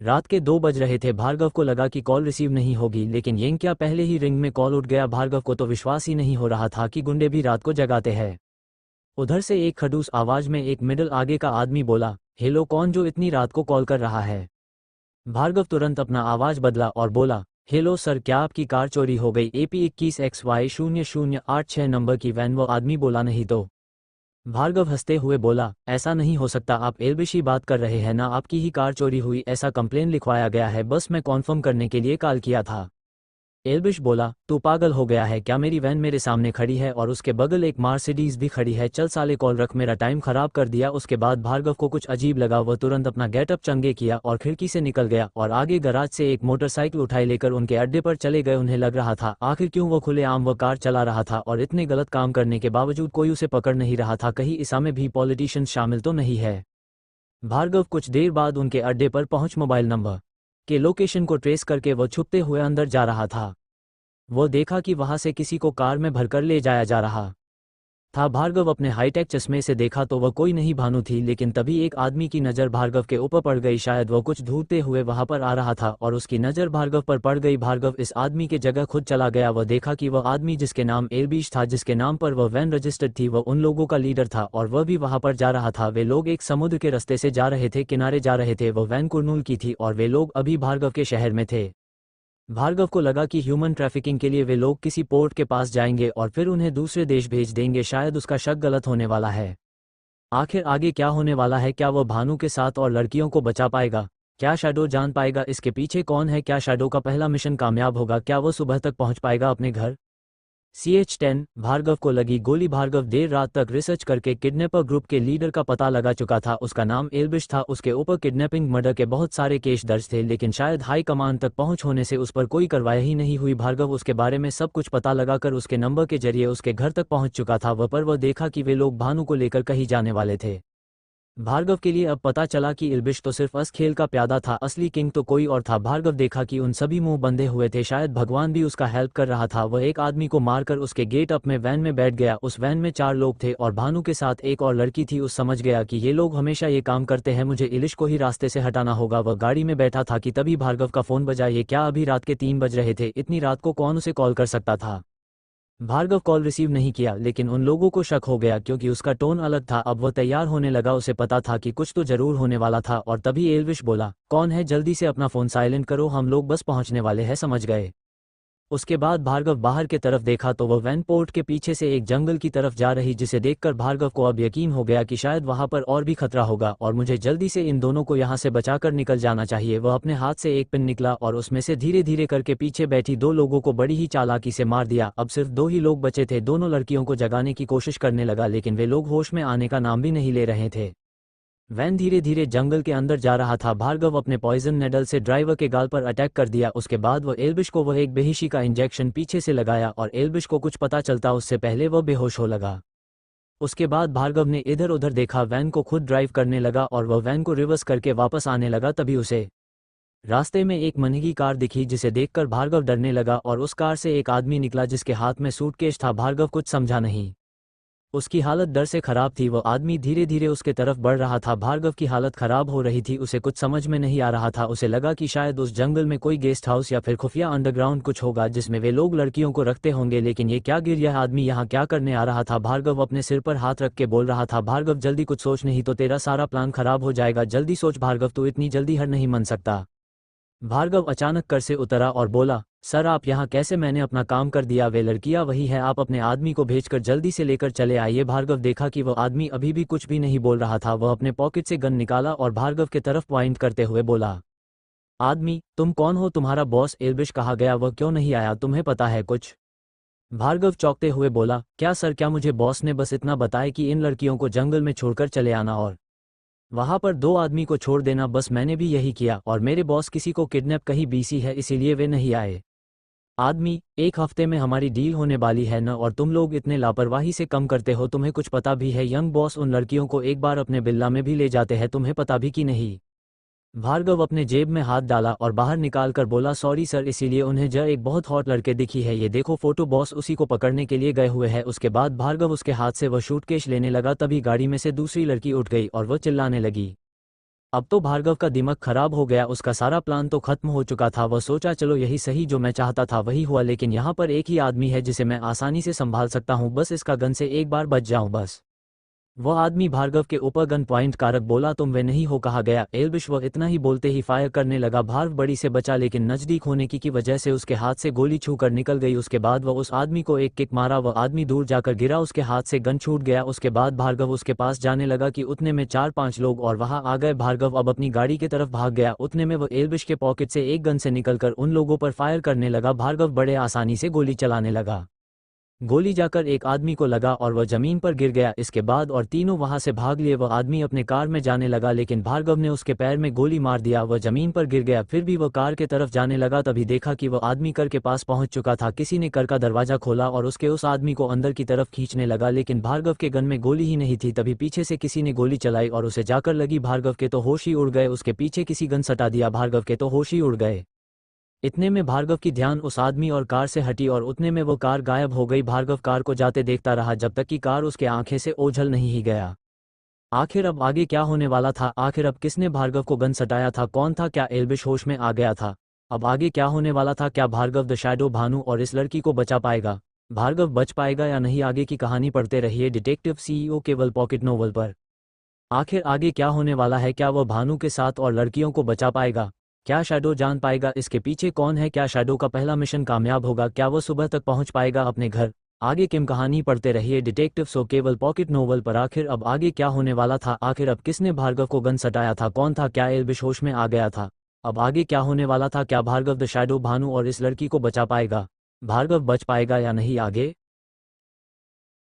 रात के 2 बज रहे थे। भार्गव को लगा कि कॉल रिसीव नहीं होगी, लेकिन ये क्या पहले ही रिंग में कॉल उठ गया। भार्गव को तो विश्वास ही नहीं हो रहा था कि गुंडे भी रात को जगाते हैं। उधर से एक खड़ूस आवाज में एक मिडल आगे का आदमी बोला, हेलो, कौन जो इतनी रात को कॉल कर रहा है? भार्गव तुरंत अपना आवाज बदला और बोला, हेलो सर, क्या आपकी कार चोरी हो गई? AP 21XY0086 नंबर की वैन। वो आदमी बोला, नहीं तो। भार्गव हंसते हुए बोला, ऐसा नहीं हो सकता, आप एल्विश ही बात कर रहे हैं ना? आपकी ही कार चोरी हुई ऐसा कंप्लेन लिखवाया गया है, बस मैं कॉन्फर्म करने के लिए कॉल किया था। एल्विश बोला, तू पागल हो गया है क्या? मेरी वैन मेरे सामने खड़ी है और उसके बगल एक मर्सिडीज भी खड़ी है। चल साले, कॉल रख, मेरा टाइम खराब कर दिया। उसके बाद भार्गव को कुछ अजीब लगा। वह तुरंत अपना गेटअप चंगे किया और खिड़की से निकल गया और आगे गराज से एक मोटरसाइकिल उठाई लेकर उनके अड्डे पर चले गए। उन्हें लग रहा था आखिर क्यों वो खुलेआम वह कार चला रहा था और इतने गलत काम करने के बावजूद कोई उसे पकड़ नहीं रहा था। कहीं इसमें भी पॉलिटिशियन शामिल तो नहीं है? भार्गव कुछ देर बाद उनके अड्डे पर पहुंच मोबाइल नंबर के लोकेशन को ट्रेस करके वह छुपते हुए अंदर जा रहा था। वो देखा कि वहां से किसी को कार में भरकर ले जाया जा रहा था। भार्गव अपने हाईटेक चश्मे से देखा तो वह कोई नहीं भानु थी, लेकिन तभी एक आदमी की नज़र भार्गव के ऊपर पड़ गई। शायद वह कुछ ढूंढते हुए वहां पर आ रहा था और उसकी नज़र भार्गव पर पड़ गई। भार्गव इस आदमी के जगह खुद चला गया। वह देखा कि वह आदमी जिसके नाम एल्विश था, जिसके नाम पर वह वैन रजिस्टर्ड थी, वह उन लोगों का लीडर था और वह भी वहां पर जा रहा था। वे लोग एक समुद्र के रास्ते से जा रहे थे, किनारे जा रहे थे। वह वैन कुर्नूल की थी और वे लोग अभी भार्गव के शहर में थे। भार्गव को लगा कि ह्यूमन ट्रैफिकिंग के लिए वे लोग किसी पोर्ट के पास जाएंगे और फिर उन्हें दूसरे देश भेज देंगे। शायद उसका शक गलत होने वाला है। आखिर आगे क्या होने वाला है? क्या वह भानु के साथ और लड़कियों को बचा पाएगा? क्या शैडो जान पाएगा इसके पीछे कौन है? क्या शैडो का पहला मिशन कामयाब होगा? क्या वह सुबह तक पहुंच पाएगा अपने घर? CH-10 भार्गव को लगी गोली। भार्गव देर रात तक रिसर्च करके किडनैपर ग्रुप के लीडर का पता लगा चुका था। उसका नाम एल्विश था। उसके ऊपर किडनैपिंग, मर्डर के बहुत सारे केस दर्ज थे, लेकिन शायद हाई कमान तक पहुंच होने से उस पर कोई कार्रवाई ही नहीं हुई। भार्गव उसके बारे में सब कुछ पता लगाकर उसके नंबर के जरिए उसके घर तक पहुंच चुका था। वह देखा कि वे लोग भानु को लेकर कहीं जाने वाले थे। भार्गव के लिए अब पता चला कि एल्विश तो सिर्फ खेल का प्यादा था, असली किंग तो कोई और था। भार्गव देखा कि उन सभी मुंह बंधे हुए थे, शायद भगवान भी उसका हेल्प कर रहा था। वह एक आदमी को मारकर उसके गेट अप में वैन में बैठ गया। उस वैन में 4 लोग थे और भानु के साथ एक और लड़की थी। उस समझ गया कि ये लोग हमेशा ये काम करते हैं, मुझे एल्विश को ही रास्ते से हटाना होगा। वह गाड़ी में बैठा था कि तभी भार्गव का फोन बजा। ये क्या अभी रात के 3 बज रहे थे? इतनी रात को कौन उसे कॉल कर सकता था? भार्गव कॉल रिसीव नहीं किया, लेकिन उन लोगों को शक हो गया क्योंकि उसका टोन अलग था। अब वह तैयार होने लगा, उसे पता था कि कुछ तो जरूर होने वाला था। और तभी एल्विश बोला, कौन है? जल्दी से अपना फोन साइलेंट करो, हम लोग बस पहुंचने वाले हैं, समझ गए? उसके बाद भार्गव बाहर की तरफ देखा तो वह वैन पोर्ट के पीछे से एक जंगल की तरफ जा रही, जिसे देखकर भार्गव को अब यकीन हो गया कि शायद वहां पर और भी खतरा होगा और मुझे जल्दी से इन दोनों को यहां से बचाकर निकल जाना चाहिए। वह अपने हाथ से एक पिन निकला और उसमें से धीरे धीरे करके पीछे बैठी 2 लोगों को बड़ी ही चालाकी से मार दिया। अब सिर्फ 2 ही लोग बचे थे। दोनों लड़कियों को जगाने की कोशिश करने लगा, लेकिन वे लोग होश में आने का नाम भी नहीं ले रहे थे। वैन धीरे धीरे जंगल के अंदर जा रहा था। भार्गव अपने पॉइजन नेडल से ड्राइवर के गाल पर अटैक कर दिया। उसके बाद वह एल्विश को वह एक बेहोशी का इंजेक्शन पीछे से लगाया और एल्विश को कुछ पता चलता उससे पहले वह बेहोश हो लगा। उसके बाद भार्गव ने इधर उधर देखा, वैन को खुद ड्राइव करने लगा और वह वैन को रिवर्स करके वापस आने लगा। तभी उसे रास्ते में एक महंगी कार दिखी जिसे देखकर भार्गव डरने लगा और उस कार से एक आदमी निकला जिसके हाथ में सूटकेस था। भार्गव कुछ समझा नहीं, उसकी हालत डर से खराब थी। वह आदमी धीरे धीरे उसके तरफ बढ़ रहा था। भार्गव की हालत खराब हो रही थी, उसे कुछ समझ में नहीं आ रहा था। उसे लगा कि शायद उस जंगल में कोई गेस्ट हाउस या फिर खुफिया अंडरग्राउंड कुछ होगा जिसमें वे लोग लड़कियों को रखते होंगे। लेकिन ये क्या गिर, यह आदमी यहाँ क्या करने आ रहा था? भार्गव अपने सिर पर हाथ रख के बोल रहा था, भार्गव जल्दी कुछ सोच, नहीं तो तेरा सारा प्लान खराब हो जाएगा। जल्दी सोच भार्गव, तू इतनी जल्दी हार नहीं मान सकता। भार्गव अचानक कर से उतरा और बोला, सर आप यहाँ कैसे? मैंने अपना काम कर दिया, वे लड़कियाँ वही है, आप अपने आदमी को भेजकर जल्दी से लेकर चले आइए। भार्गव देखा कि वह आदमी अभी भी कुछ भी नहीं बोल रहा था। वह अपने पॉकेट से गन निकाला और भार्गव के तरफ पॉइंट करते हुए बोला, आदमी तुम कौन हो? तुम्हारा बॉस एल्विश कहा गया, वह क्यों नहीं आया? तुम्हें पता है कुछ? भार्गव चौंकते हुए बोला, क्या सर, क्या मुझे बॉस ने बस इतना बताया कि इन लड़कियों को जंगल में छोड़कर चले आना और वहां पर 2 आदमी को छोड़ देना? बस मैंने भी यही किया और मेरे बॉस किसी को किडनैप कहीं बीसी है, इसीलिए वे नहीं आए। आदमी 1 हफ्ते में हमारी डील होने वाली है न, और तुम लोग इतने लापरवाही से कम करते हो। तुम्हें कुछ पता भी है? यंग बॉस उन लड़कियों को एक बार अपने बिल्ला में भी ले जाते हैं, तुम्हें पता भी कि नहीं? भार्गव अपने जेब में हाथ डाला और बाहर निकाल कर बोला, सॉरी सर, इसीलिए उन्हें एक बहुत हॉट लड़के दिखी है, ये देखो फोटो। बॉस उसी को पकड़ने के लिए गए हुए हैं। उसके बाद भार्गव उसके हाथ से वह सूटकेस लेने लगा। तभी गाड़ी में से दूसरी लड़की उठ गई और वह चिल्लाने लगी। अब तो भार्गव का दिमाग खराब हो गया, उसका सारा प्लान तो खत्म हो चुका था। वह सोचा, चलो यही सही, जो मैं चाहता था वही हुआ। लेकिन यहाँ पर एक ही आदमी है जिसे मैं आसानी से संभाल सकता हूँ, बस इसका गन से एक बार बच जाऊँ बस। वह आदमी भार्गव के ऊपर गन पॉइंट कारक बोला, तुम वे नहीं हो कहा गया एल्विश। वह इतना ही बोलते ही फायर करने लगा। भार्गव बड़ी से बचा, लेकिन नजदीक होने की वजह से उसके हाथ से गोली छू कर निकल गई। उसके बाद वह उस आदमी को एक किक मारा, वह आदमी दूर जाकर गिरा, उसके हाथ से गन छूट गया। उसके बाद भार्गव उसके पास जाने लगा कि उतने में 4-5 लोग और वहां आ गए। भार्गव अब अपनी गाड़ी की तरफ भाग गया। उतने में वह एल्विश के पॉकेट से एक गन से निकलकर उन लोगों पर फायर करने लगा। भार्गव बड़े आसानी से गोली चलाने लगा। गोली जाकर एक आदमी को लगा और वह जमीन पर गिर गया। इसके बाद और तीनों वहां से भाग लिए। वह आदमी अपने कार में जाने लगा, लेकिन भार्गव ने उसके पैर में गोली मार दिया, वह जमीन पर गिर गया। फिर भी वह कार के तरफ जाने लगा, तभी देखा कि वह आदमी कर के पास पहुंच चुका था। किसी ने कर का दरवाजा खोला और उस आदमी को अंदर की तरफ खींचने लगा, लेकिन भार्गव के गन में गोली ही नहीं थी। तभी पीछे से किसी ने गोली चलाई और उसे जाकर लगी। भार्गव के तो होश ही उड़ गए। उसके पीछे किसी गन सटा दिया, भार्गव के तो होश ही उड़ गए। इतने में भार्गव की ध्यान उस आदमी और कार से हटी और उतने में वो कार गायब हो गई। भार्गव कार को जाते देखता रहा जब तक कि कार उसके आंखें से ओझल नहीं ही गया। आखिर अब आगे क्या होने वाला था? आखिर अब किसने भार्गव को गन सटाया था? कौन था? क्या एल्विश होश में आ गया था? अब आगे क्या होने वाला था? क्या भार्गव द शैडो भानु और इस लड़की को बचा पाएगा? भार्गव बच पाएगा या नहीं? आगे की कहानी पढ़ते रहिए डिटेक्टिव सीईओ केवल पॉकेट नोवेल पर। आखिर आगे क्या होने वाला है? क्या वह भानु के साथ और लड़कियों को बचा पाएगा? क्या शैडो जान पाएगा इसके पीछे कौन है? क्या शैडो का पहला मिशन कामयाब होगा? क्या वह सुबह तक पहुंच पाएगा अपने घर? आगे की कहानी पढ़ते रहिए डिटेक्टिव सो केवल पॉकेट नोवेल पर। आखिर अब आगे क्या होने वाला था? आखिर अब किसने भार्गव को गन सटाया था? कौन था? क्या एल्विश होश में आ गया था? अब आगे क्या होने वाला था? क्या भार्गव द शैडो भानु और इस लड़की को बचा पाएगा? भार्गव बच पाएगा या नहीं? आगे